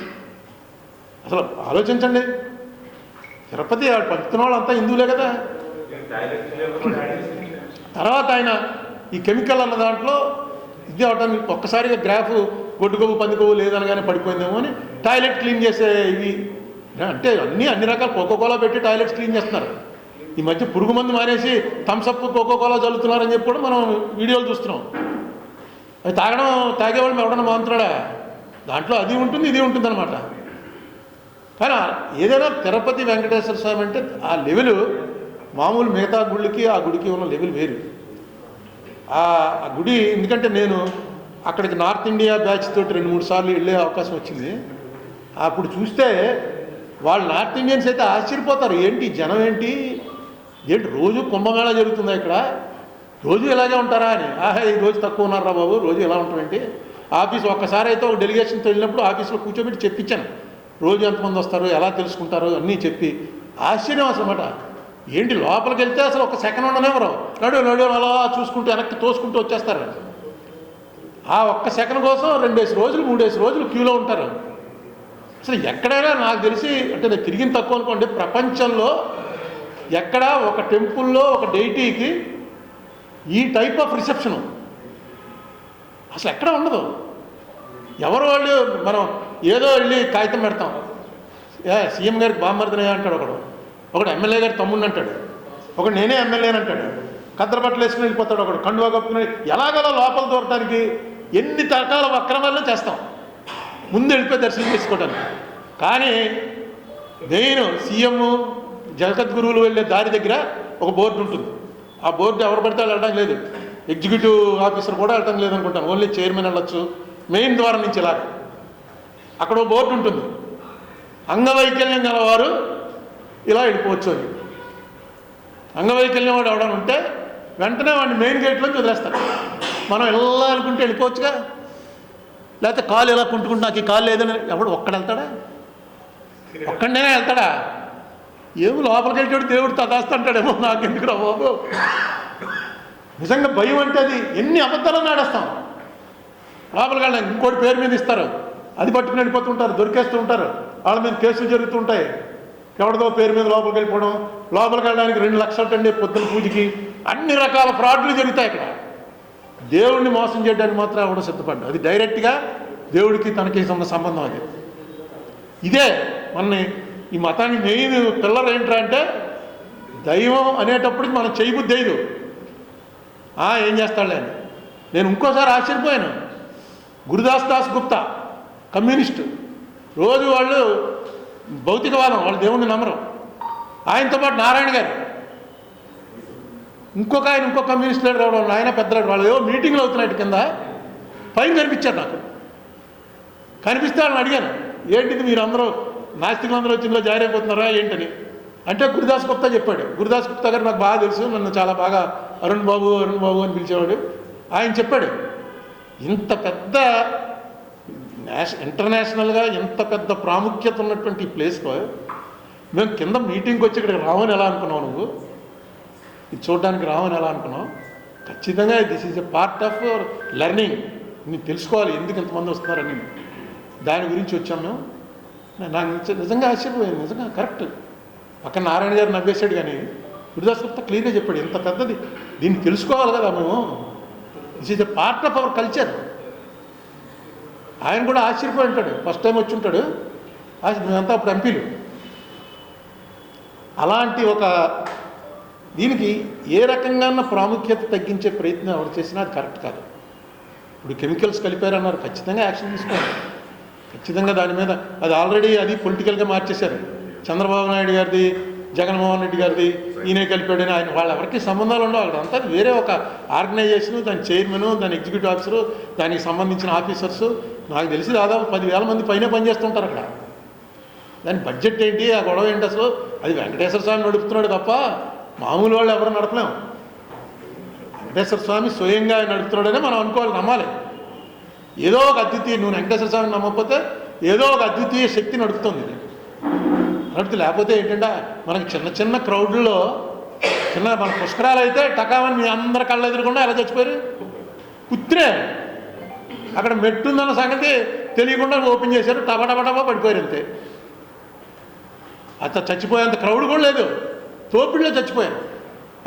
అసలు ఆలోచించండి. తిరుపతి పంపుతున్న వాళ్ళు అంతా హిందువులే కదా. తర్వాత ఆయన ఈ కెమికల్ అన్న దాంట్లో ఇది అవడానికి ఒక్కసారిగా గ్రాఫ్ గొడ్డు కొవ్వు పంది కొవ్వు లేదనగానే పడిపోయిందేమో అని టాయిలెట్ క్లీన్ చేసే ఇవి అంటే అన్ని రకాల కోకోకోలా పెట్టి టాయిలెట్స్ క్లీన్ చేస్తున్నారు. ఈ మధ్య పురుగు మందు మానేసి థమ్సప్ కోకోకోలా చల్లుతున్నారని చెప్పి కూడా మనం వీడియోలు చూస్తున్నాం. అది తాగేవాళ్ళు ఎవడన్నా మానుతున్నాడా? దాంట్లో అది ఉంటుంది ఇది ఉంటుంది అనమాట. కానీ ఏదైనా తిరుపతి వెంకటేశ్వర స్వామి అంటే ఆ లెవెల్ మామూలు మిగతా గుళ్ళకి ఆ గుడికి ఉన్న లెవెల్ వేరు. ఆ గుడి ఎందుకంటే నేను అక్కడికి నార్త్ ఇండియా బ్యాచ్ తోటి 2-3 సార్లు వెళ్ళే అవకాశం వచ్చింది. అప్పుడు చూస్తే వాళ్ళు నార్త్ ఇండియన్స్ అయితే ఆశ్చర్యపోతారు, ఏంటి జనం ఏంటి రోజు కుంభమేళా జరుగుతుందా ఇక్కడ, రోజు ఇలాగే ఉంటారా అని. ఈ రోజు తక్కువ ఉన్నారా బాబు, రోజు ఎలా ఉంటామేంటి. ఆఫీస్ ఒక్కసారి అయితే ఒక డెలిగేషన్తో వెళ్ళినప్పుడు ఆఫీస్లో కూర్చోబెట్టి చెప్పించాను, రోజు ఎంతమంది వస్తారు ఎలా తెలుసుకుంటారు అన్నీ చెప్పి. ఆశ్చర్యం అసలు ఏంటి లోపలికి వెళ్తే అసలు ఒక సెకండ్ ఉండనేవరు, నడు అలా చూసుకుంటూ వెనక్కి తోసుకుంటూ వచ్చేస్తారు. ఆ ఒక్క సెకండ్ కోసం 2 రోజులు 3 రోజులు క్యూలో ఉంటారు. అసలు ఎక్కడైనా నాకు తెలిసి అంటే నేను తిరిగిన తక్కువ అనుకోండి, ప్రపంచంలో ఎక్కడ ఒక టెంపుల్లో ఒక డైటీకి ఈ టైప్ ఆఫ్ రిసెప్షను అసలు ఎక్కడ ఉండదు. ఎవరు వాళ్ళు మనం ఏదో వెళ్ళి కాగితం పెడతాం, సీఎం గారికి బామ్మర్దనే అంటాడు ఒకడు ఎమ్మెల్యే గారి తమ్ముడిని అంటాడు, ఒకడు నేనే ఎమ్మెల్యేని అంటాడు, కద్దరు బట్టలు వేసుకుని వెళ్ళిపోతాడు, ఒకడు కండువా కప్పుకుని ఎలాగలా లోపల దూరటానికి ఎన్ని రకాల అక్రమాలను చేస్తాం ముందు వెళ్ళిపోయి దర్శనం చేసుకోవడానికి. కానీ నేను సీఎం జగద్గురువులు వెళ్ళే దారి దగ్గర ఒక బోర్డు ఉంటుంది. ఆ బోర్డు ఎవరు పడితే వెళ్ళడం లేదు, ఎగ్జిక్యూటివ్ ఆఫీసర్ కూడా వెళ్ళడం లేదనుకుంటాను, ఓన్లీ చైర్మన్ వెళ్ళొచ్చు మెయిన్ ద్వారం నుంచి. ఇలాగ అక్కడ ఒక బోర్డు ఉంటుంది, అంగవైకల్యం గలవారు ఇలా వెళ్ళిపోవచ్చు అని. అంగవైకల్యం వాడు ఎవడని ఉంటే వెంటనే వాడిని మెయిన్ గేట్లోకి వదిలేస్తారు. మనం ఎలా అనుకుంటే వెళ్ళిపోవచ్చుగా, లేకపోతే కాలు ఎలా కుంటుకుంటే నాకు ఈ కాలు లేదని ఎవడు ఒక్కడ వెళ్తాడా? ఒక్కడనే వెళ్తాడా? ఏమో లోపలికి వెళ్ళాడు దేవుడు తదాస్తుంటాడేమో, నాకెందుకు రా బాబు. నిజంగా భయం అంటే అది ఎన్ని అబద్ధాలను ఆడేస్తాం. లోపలికి వెళ్ళాలి, ఇంకోటి పేరు మీద ఇస్తారు, అది పట్టుకుని వెళ్ళిపోతుంటారు, దొరికేస్తూ ఉంటారు, వాళ్ళ మీద కేసులు జరుగుతుంటాయి. ఎవరిదో పేరు మీద లోపలికి వెళ్ళిపోవడం, లోపలికి వెళ్ళడానికి 2 లక్షలు అండి పొద్దున పూజకి, అన్ని రకాల ఫ్రాడ్లు జరుగుతాయి ఇక్కడ. దేవుడిని మోసం చేయడానికి మాత్రం ఎవడో సిద్ధపడ్డా, అది డైరెక్ట్గా దేవుడికి తనకి ఉన్న సంబంధం. అది ఇదే మన ఈ మతానికి మెయిన్ పిల్లర్ ఏంట్రా అంటే దైవం అనేటప్పటికి మనం చేయబుద్ధి అయ్యదు, ఏం చేస్తాడులే అని. నేను ఇంకోసారి ఆశ్చర్యపోయాను, గురుదాస్ గుప్తా కమ్యూనిస్టు, రోజు వాళ్ళు భౌతికవాదం, వాళ్ళు దేవుణ్ణి నమ్మరు. ఆయనతో పాటు నారాయణ గారు, ఇంకొక కమ్యూనిస్ట్ లీడర్ రావడం, ఆయన పెద్దలాడు, వాళ్ళు ఏవో మీటింగ్లు అవుతున్నాయి కింద పైన కనిపించారు. నాకు కనిపిస్తే వాళ్ళని అడిగాను, ఏంటిది మీరు అందరూ నాస్తికులందరూ వచ్చి ఇందులో జాయిన్ అయిపోతున్నారా ఏంటని. అంటే గురుదాస్ గుప్తా చెప్పాడు. గురుదాస్ గుప్తా గారు నాకు బాగా తెలుసు, నన్ను చాలా బాగా అరుణ్ బాబు అని పిలిచేవాడు. ఆయన చెప్పాడు, ఇంత పెద్ద ఇంటర్నేషనల్గా ఎంత పెద్ద ప్రాముఖ్యత ఉన్నటువంటి ఈ ప్లేస్లో మేము కింద మీటింగ్కి వచ్చి ఇక్కడికి రావని ఎలా అనుకున్నావు, నువ్వు ఇది చూడడానికి రావని ఎలా అనుకున్నావు? ఖచ్చితంగా this is a part of learning, నీకు తెలుసుకోవాలి ఎందుకు ఇంతమంది వస్తున్నారని. దాని గురించి వచ్చాం మేము. నాకు నిజంగా ఆశ్చర్యపోయాను, నిజంగా కరెక్ట్. పక్కన నారాయణ గారు నవ్వేశాడు, కానీ గురుదాస్ గుప్తా క్లియర్గా చెప్పాడు, ఇంత పెద్దది దీన్ని తెలుసుకోవాలి కదా మేము, this is a part of our culture. ఆయన కూడా ఆశ్చర్యపోయి ఉంటాడు, ఫస్ట్ టైం వచ్చి ఉంటాడు, మేమంతా అప్పుడు ఎంపీలు. అలాంటి ఒక దీనికి ఏ రకంగా ప్రాముఖ్యత తగ్గించే ప్రయత్నం ఎవరు చేసినా అది కరెక్ట్ కాదు. ఇప్పుడు కెమికల్స్ కలిపారన్నారు, ఖచ్చితంగా యాక్షన్ తీసుకోవాలి, ఖచ్చితంగా దాని మీద. అది ఆల్రెడీ అది పొలిటికల్గా మార్చేశారు. చంద్రబాబు నాయుడు గారిది, జగన్మోహన్ రెడ్డి గారిది, ఈయనే కలిపాడని ఆయన వాళ్ళు ఎవరికి సంబంధాలు ఉండవు. అక్కడ అంతా వేరే ఒక ఆర్గనైజేషను, దాని చైర్మను, దాని ఎగ్జిక్యూటివ్ ఆఫీసరు, దానికి సంబంధించిన ఆఫీసర్సు, నాకు తెలిసి దాదాపు 10,000 మంది పైన పనిచేస్తుంటారు అక్కడ. దాని బడ్జెట్ ఏంటి, ఆ గొడవ ఏంటి అసలు, అది వెంకటేశ్వర స్వామి నడుపుతున్నాడు తప్ప మామూలు వాళ్ళు ఎవరు నడపలేము. వెంకటేశ్వర స్వామి స్వయంగా నడుపుతున్నాడనే మనం అనుకోవాలి, నమ్మాలి. ఏదో ఒక అద్వితీయ, నువ్వు వెంకటేశ్వర స్వామిని నమ్మకపోతే ఏదో ఒక అద్వితీయ శక్తి నడుపుతుంది, నడుపుతూ. లేకపోతే ఏంటంటే మనకి చిన్న చిన్న క్రౌడ్లో చిన్న మన పుష్కరాలు అయితే టకామని మీ అందరి కళ్ళ ఎదురకుండా ఎలా చచ్చిపోయారు, కుత్రే అక్కడ మెట్టుందన్న సంగతి తెలియకుండా ఓపెన్ చేశారు, టబా పడిపోయారు అంతే. అంత చచ్చిపోయేంత క్రౌడ్ కూడా లేదు, తోపిడిలో చచ్చిపోయారు.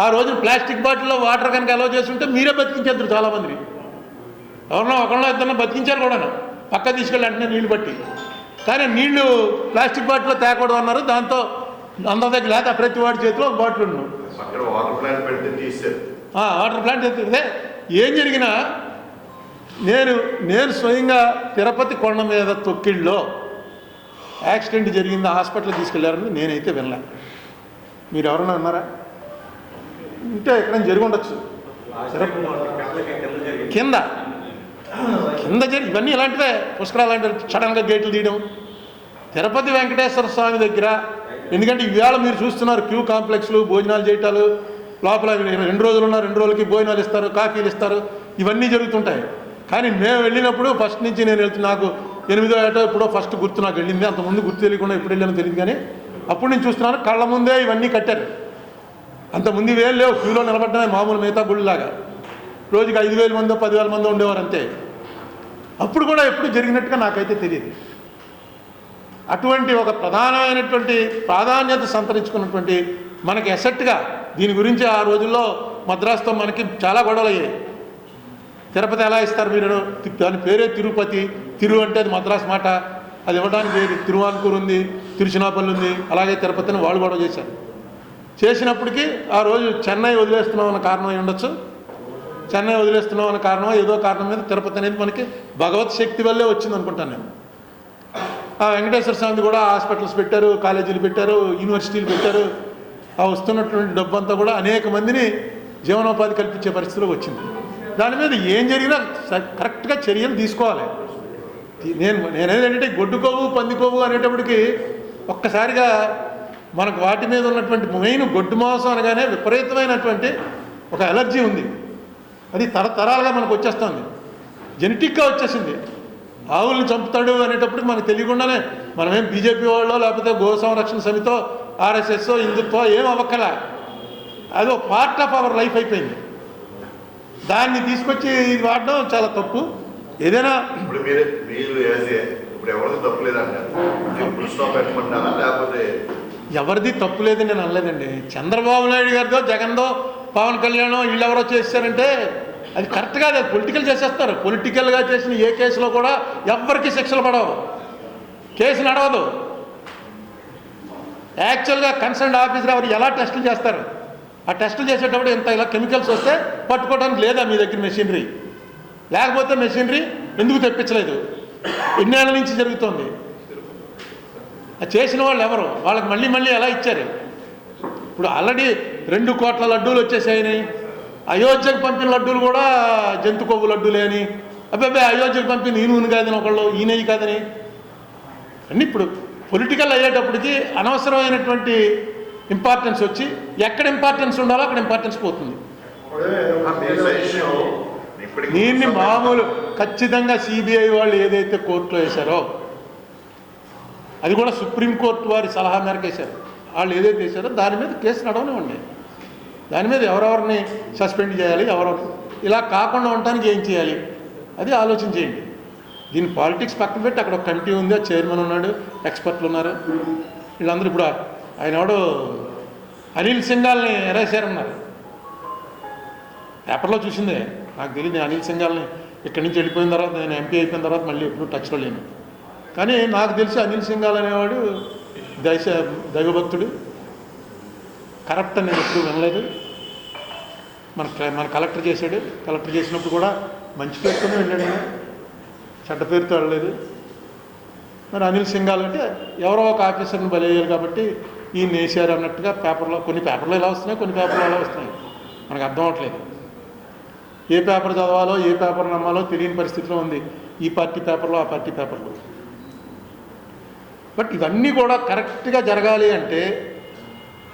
ఆ రోజు ప్లాస్టిక్ బాటిల్లో వాటర్ కనుక అలౌ చేస్తుంటే మీరే బతికించేద్దరు చాలామందిని. ఎవరినో ఒకళ్ళో ఇద్దరినో బతికించారు కూడా, పక్క తీసుకెళ్ళి వెంటనే నీళ్లు పట్టి. కానీ నీళ్లు ప్లాస్టిక్ బాటిల్లో తేకూడదు అన్నారు, దాంతో అందరి దగ్గర లేదా ప్రతి వాడి చేతిలో ఒక బాటిల్ ఉన్నాం. వాటర్ ప్లాంట్ పెడితే తీశారు. వాటర్ ప్లాంట్ ఎత్తితే ఏం జరిగినా నేను స్వయంగా తిరుపతి కొండ మీద తొక్కిళ్ళలో యాక్సిడెంట్ జరిగింది, హాస్పిటల్కి తీసుకెళ్లారని నేనైతే వినలే. మీరు ఎవరైనా ఉన్నారా? ఉంటే ఎక్కడైనా జరిగి ఉండొచ్చు. కింద జరిగి ఇవన్నీ ఇలాంటివే, పుష్కరాలు లాంటి సడన్గా గేట్లు తీయడం. తిరుపతి వెంకటేశ్వర స్వామి దగ్గర, ఎందుకంటే ఇవాళ మీరు చూస్తున్నారు క్యూ కాంప్లెక్స్లు, భోజనాలు చేయటాలు, లోపల 2 రోజులు ఉన్నారు, 2 రోజులకి భోజనాలు ఇస్తారు, కాఫీలు ఇస్తారు, ఇవన్నీ జరుగుతుంటాయి. కానీ మేము వెళ్ళినప్పుడు ఫస్ట్ నుంచి నేను వెళ్తున్నా, నాకు 8వ ఏటో ఎప్పుడో ఫస్ట్ గుర్తు నాకు వెళ్ళింది, అంతకుముందు గుర్తు తెలియకుండా ఎప్పుడు వెళ్ళానో తెలియదు. కానీ అప్పుడు నేను చూస్తున్నాను కళ్ళ ముందే ఇవన్నీ కట్టారు. అంతకుముందు ఇవేం లేవు, క్యూలో నిలబడ్డమే మామూలు మిగతా గుళ్ళలాగా. రోజుకి 5,000 మందో 10,000 మందో ఉండేవారు అంతే. అప్పుడు కూడా ఎప్పుడు జరిగినట్టుగా నాకైతే తెలియదు. అటువంటి ఒక ప్రధానమైనటువంటి ప్రాధాన్యత సంతరించుకున్నటువంటి మనకి ఎసెట్గా దీని గురించి ఆ రోజుల్లో మద్రాసుతో మనకి చాలా గొడవలు అయ్యాయి. తిరుపతి ఎలా ఇస్తారు మీరు, దాని పేరే తిరుపతి, తిరు అంటే అది మద్రాసు మాట, అది ఇవ్వడానికి తిరువాన్కూరు ఉంది, తిరుచినాపల్లి ఉంది, అలాగే తిరుపతిని వాళ్ళు గొడవ చేశారు. చేసినప్పటికీ ఆ రోజు చెన్నై వదిలేస్తున్నాం అన్న కారణం అయి ఉండొచ్చు, చెన్నై వదిలేస్తున్నాం అన్న కారణం ఏదో కారణం మీద తిరుపతి అనేది మనకి భగవత్ శక్తి వల్లే వచ్చింది అనుకుంటాను నేను. ఆ వెంకటేశ్వర స్వామి కూడా హాస్పిటల్స్ పెట్టారు, కాలేజీలు పెట్టారు, యూనివర్సిటీలు పెట్టారు. ఆ వస్తున్నటువంటి డబ్బు అంతా కూడా అనేక మందిని జీవనోపాధి కల్పించే పరిస్థితిలో వచ్చింది. దాని మీద ఏం జరిగినా కరెక్ట్గా చర్యలు తీసుకోవాలి. నేనేంటంటే గొడ్డు కొవ్వు పంది కొవ్వు అనేటప్పటికి ఒక్కసారిగా మనకు వాటి మీద ఉన్నటువంటి మెయిన్ గొడ్డు మాంసం అనగానే విపరీతమైనటువంటి ఒక ఎలర్జీ ఉంది. అది తరతరాలుగా మనకు వచ్చేస్తుంది, జెనెటిక్గా వచ్చేసింది. ఆవుల్ని చంపుతాడు అనేటప్పుడు మనకు తెలియకుండానే మనమేం బీజేపీ వాళ్ళో లేకపోతే గో సంరక్షణ సమితో ఆర్ఎస్ఎస్ హిందుత్వ ఏం అవ్వక్కల, అది ఒక పార్ట్ ఆఫ్ అవర్ లైఫ్ అయిపోయింది. దాన్ని తీసుకొచ్చి ఇది వాడడం చాలా తప్పు. ఏదైనా ఇప్పుడు మీరు ఎవరిది తప్పు లేదంటారు, లేకపోతే ఎవరిది తప్పు లేదని నేను అనలేదండి. చంద్రబాబు నాయుడు గారిదో జగన్దో పవన్ కళ్యాణ్ వీళ్ళెవరో చేశారంటే అది కరెక్ట్ కాదు, అది పొలిటికల్ చేసేస్తారు. పొలిటికల్గా చేసిన ఏ కేసులో కూడా ఎవ్వరికి శిక్షలు పడవు, కేసు నడవదు. యాక్చువల్గా కన్సర్న్ ఆఫీసర్ ఎవరు ఎలా టెస్టులు చేస్తారు, ఆ టెస్టులు చేసేటప్పుడు ఇంత ఇలా కెమికల్స్ వస్తే పట్టుకోవడానికి లేదా మీ దగ్గర మెషినరీ, లేకపోతే మెషినరీ ఎందుకు తెప్పించలేదు, ఎన్నేళ్ళ నుంచి జరుగుతుంది. అది చేసిన వాళ్ళు ఎవరు, వాళ్ళకి మళ్ళీ ఎలా ఇచ్చారు. ఇప్పుడు ఆల్రెడీ 2 కోట్ల లడ్డూలు వచ్చేసాయని, అయోధ్యకు పంపిన లడ్డూలు కూడా జంతు కొవ్వు లడ్డూలే అని, అబ్బాయి అయోధ్యకు పంపిన ఈ నూనె కాదని ఒకళ్ళు, ఈ నెయ్యి కాదని అన్నీ. ఇప్పుడు పొలిటికల్ అయ్యేటప్పటికి అనవసరమైనటువంటి ఇంపార్టెన్స్ వచ్చి ఎక్కడ ఇంపార్టెన్స్ ఉండాలో అక్కడ ఇంపార్టెన్స్ పోతుంది. దీన్ని మామూలు ఖచ్చితంగా సిబిఐ వాళ్ళు ఏదైతే కోర్టులో వేశారో అది కూడా సుప్రీంకోర్టు వారి సలహా మేరకు వేశారు. వాళ్ళు ఏదైతే వేశారో దాని మీద కేసు నడవనివ్వండి. దాని మీద ఎవరెవరిని సస్పెండ్ చేయాలి, ఎవరెవరు ఇలా కాకుండా ఉండటానికి ఏం చేయాలి అది ఆలోచన చేయండి. దీని పాలిటిక్స్ పక్కన పెట్టి అక్కడ ఒక కమిటీ ఉంది, ఆ చైర్మన్ ఉన్నాడు, ఎక్స్పర్ట్లు ఉన్నారు, వీళ్ళందరూ. ఇప్పుడు ఆయన ఎవడో అనిల్ సింఘాల్ని ఎరేసారన్నారు. పేపర్లో చూసిందే, నాకు తెలియదు. అనిల్ సింఘాల్ని ఇక్కడి నుంచి వెళ్ళిపోయిన తర్వాత, నేను ఎంపీ అయిపోయిన తర్వాత మళ్ళీ ఎప్పుడు టచ్లో లేను. కానీ నాకు తెలిసి అనిల్ సింఘాల్ అనేవాడు దైవభక్తుడు. కరప్ట్ అని నేను ఎప్పుడు వినలేదు. మన కలెక్టర్ చేశాడు. కలెక్టర్ చేసినప్పుడు కూడా మంచి పేరుతోనే వెళ్ళాడు, చెడ్డ పేరుతో వెళ్ళలేదు. మరి అనిల్ సింఘాల్ అంటే ఎవరో ఒక ఆఫీసర్ని బలయ్యారు కాబట్టి ఈయన వేసారు అన్నట్టుగా పేపర్లో, కొన్ని పేపర్లు ఎలా వస్తున్నాయి, కొన్ని పేపర్లు ఎలా వస్తున్నాయి మనకు అర్థం అవట్లేదు. ఏ పేపర్ చదవాలో, ఏ పేపర్ నమ్మాలో తెలియని పరిస్థితిలో ఉంది ఈ పార్టీ పేపర్లో, ఆ పార్టీ పేపర్లో. బట్ ఇవన్నీ కూడా కరెక్ట్గా జరగాలి అంటే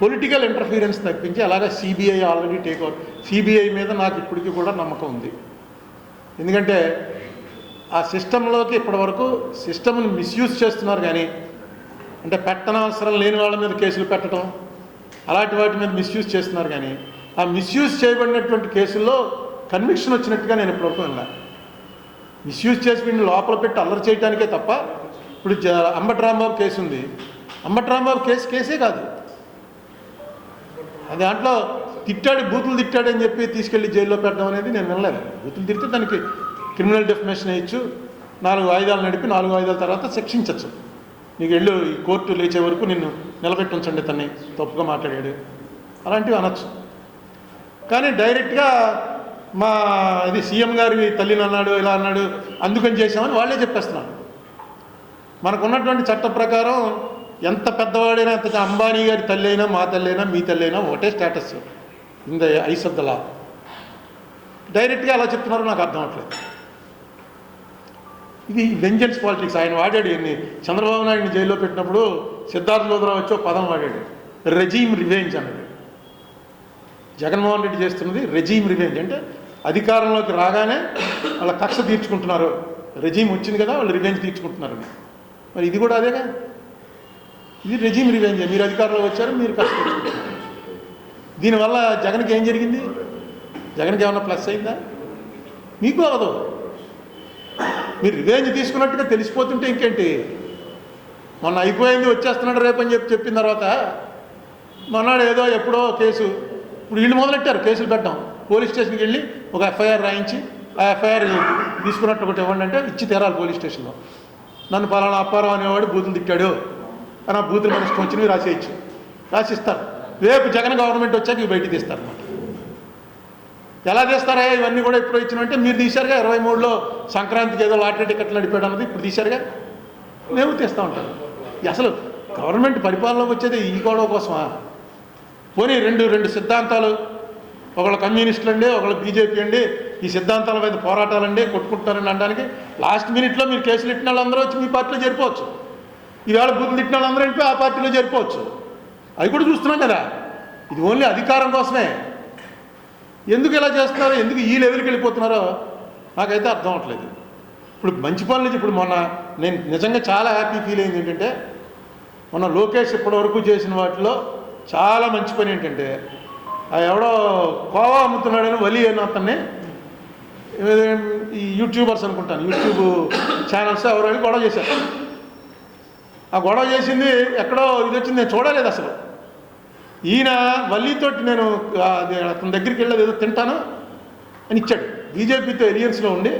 పొలిటికల్ ఇంటర్ఫీరెన్స్ తప్పించి, అలాగే CBI already take over. CBI మీద నాకు ఇప్పటికీ కూడా నమ్మకం ఉంది. ఎందుకంటే ఆ సిస్టంలోకి ఇప్పటివరకు సిస్టమ్ని మిస్యూజ్ చేస్తున్నారు. కానీ అంటే పెట్టనవసరం లేని వాళ్ళ మీద కేసులు పెట్టడం, అలాంటి వాటి మీద మిస్యూజ్ చేస్తున్నారు. కానీ ఆ మిస్యూజ్ చేయబడినటువంటి కేసుల్లో కన్విక్షన్ వచ్చినట్టుగా నేను ఇప్పటివరకు విన్నా. మిస్యూజ్ చేసి వీడిని లోపల పెట్టి అల్లరి చేయడానికే తప్ప, ఇప్పుడు అంబటి రాంబాబు కేసు ఉంది. అంబటి రాంబాబు కేసే కాదు, దాంట్లో బూతులు తిట్టాడని చెప్పి తీసుకెళ్లి జైల్లో పెట్టడం అనేది నేను వినలేదు. బూతులు తిడితే దానికి క్రిమినల్ డెఫినేషన్ వేయచ్చు, 4 వాయిదాలు నడిపి 4 వాయిదాల తర్వాత శిక్షించవచ్చు. నీకు వెళ్ళు, ఈ కోర్టు లేచే వరకు నిన్ను నిలబెట్టి ఉంచండి, తన్ని తప్పుగా మాట్లాడాడు, అలాంటివి అనొచ్చు. కానీ డైరెక్ట్గా మా ఇది సీఎం గారి తల్లిని అన్నాడు, ఇలా అన్నాడు, అందుకని చేశామని వాళ్ళే చెప్పేస్తున్నాడు. మనకున్నటువంటి చట్టం ప్రకారం ఎంత పెద్దవాడైనా, ఎంత అంబానీ గారి తల్లి అయినా, మా తల్లి అయినా, మీ తల్లి అయినా ఒకటే status in the eyes of the law. డైరెక్ట్గా అలా చెప్తున్నారో నాకు అర్థం అవట్లేదు. ఇది వెంజెన్స్ పాలిటిక్స్. ఆయన వాడాడు ఎన్ని, చంద్రబాబు నాయుడిని జైల్లో పెట్టినప్పుడు సిద్ధార్థ లోదరావు వచ్చి 1 పదం వాడాడు, రెజీమ్ రివెంజ్ అన్నాడు. జగన్మోహన్ రెడ్డి చేస్తున్నది రెజీమ్ రివెంజ్. అంటే అధికారంలోకి రాగానే వాళ్ళ కక్ష తీర్చుకుంటున్నారు, రెజీమ్ వచ్చింది కదా వాళ్ళు రివెంజ్ తీర్చుకుంటున్నారు. మరి ఇది కూడా అదేగా, ఇది రెజీమ్ రివెంజ్. మీరు అధికారంలోకి వచ్చారు, మీరు కక్ష తీర్చుకుంటున్నారు. దీనివల్ల జగన్కి ఏం జరిగింది? జగన్కి ఏమన్నా ప్లస్ అయిందా? మీకు అవదు. మీరు రివెంజ్ తీసుకున్నట్టుగా తెలిసిపోతుంటే ఇంకేంటి. మొన్న అయిపోయింది, వచ్చేస్తున్నాడు రేపని చెప్పిన తర్వాత మొన్నాడు ఏదో ఎప్పుడో కేసు, ఇప్పుడు వీళ్ళు మొదలెట్టారు కేసులు పెట్టడం. పోలీస్ స్టేషన్కి వెళ్ళి ఒక ఎఫ్ఐఆర్ రాయించి, ఆ ఎఫ్ఐఆర్ తీసుకున్నట్టు ఒకటి ఇవ్వండి అంటే ఇచ్చి తీరాలి పోలీస్ స్టేషన్లో. నన్ను పలానా అప్పారావు అనేవాడు బూతులు తిట్టాడు అని ఆ బూతులు మనసుకు వచ్చినవి రాసిస్తారు. రేపు జగన్ గవర్నమెంట్ వచ్చాక ఇవి బయటికి తీస్తారు అన్నమాట. ఎలా తీస్తారా ఇవన్నీ కూడా? ఇప్పుడు ఇచ్చినంటే మీరు తీశారుగా 23లో సంక్రాంతికి ఏదో లాటరీ టికెట్లు నడిపాడు అన్నది ఇప్పుడు తీశారుగా, మేము తీస్తూ ఉంటాం. అసలు గవర్నమెంట్ పరిపాలనలోకి వచ్చేది ఈ గొడవ కోసమా? పోనీ రెండు సిద్ధాంతాలు, ఒకళ్ళు కమ్యూనిస్టులు అండి, ఒకళ్ళు బీజేపీ అండి, ఈ సిద్ధాంతాల మీద పోరాటాలండి, కొట్టుకుంటారని అనడానికి లాస్ట్ మినిట్లో మీరు కేసులు ఇట్టిన వాళ్ళందరూ వచ్చి మీ పార్టీలో చేరిపోవచ్చు. ఈవేళ బూతులు తిట్టిన వాళ్ళందరూ వెళ్ళిపోయి ఆ పార్టీలో చేరిపోవచ్చు. అవి కూడా చూస్తున్నాం కదా. ఇది ఓన్లీ అధికారం కోసమే. ఎందుకు ఇలా చేస్తున్నారో, ఎందుకు ఈ లెవెల్కి వెళ్ళిపోతున్నారో నాకైతే అర్థం అవట్లేదు. ఇప్పుడు మంచి పనులు, ఇప్పుడు మొన్న నేను నిజంగా చాలా హ్యాపీ ఫీల్ అయింది ఏంటంటే, మొన్న లోకేష్ ఇప్పటివరకు చేసిన వాటిలో చాలా మంచి పని ఏంటంటే, ఎవడో కోవా అమ్ముతున్నాడని వలి అయిన అతన్ని, ఈ యూట్యూబర్స్ అనుకుంటాను, యూట్యూబ్ ఛానల్స్ ఎవరైనా గొడవ చేశారు. ఆ గొడవ చేసింది ఎక్కడో ఇది వచ్చింది, నేను చూడలేదు అసలు. ఈయన వల్లీతోటి నేను అతని దగ్గరికి వెళ్ళేది ఏదో తింటాను అని ఇచ్చాడు. బీజేపీతో ఎలియన్స్లో ఉండి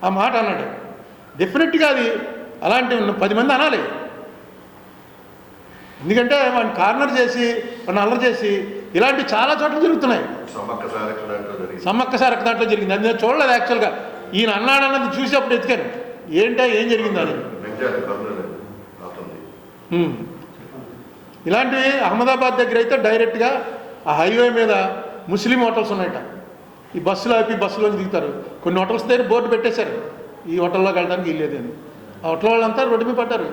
ఆ మాట అన్నాడు. డెఫినెట్గా అది అలాంటి 10 మంది అనాలి. ఎందుకంటే వాడిని కార్నర్ చేసి, వాడిని అల్లరి చేసి ఇలాంటి చాలా చోట్ల జరుగుతున్నాయి. సమ్మక్క సారక్క దాంట్లో జరిగింది. అది నేను చూడలేదు యాక్చువల్గా. ఈయన అన్నాడన్నది చూసి అప్పుడు ఎతికాను, ఏం జరిగింది అని. ఇలాంటివి అహ్మదాబాద్ దగ్గర అయితే డైరెక్ట్గా ఆ హైవే మీద ముస్లిం హోటల్స్ ఉన్నాయట. ఈ బస్సులు ఆపి బస్సులోకి దిగుతారు. కొన్ని హోటల్స్ దగ్గర బోర్డు పెట్టేశారు, ఈ హోటల్లోకి వెళ్ళడానికి వీల్లేదు అని. ఆ హోటల్ వాళ్ళంతా రోడ్డు మీద పడ్డారు.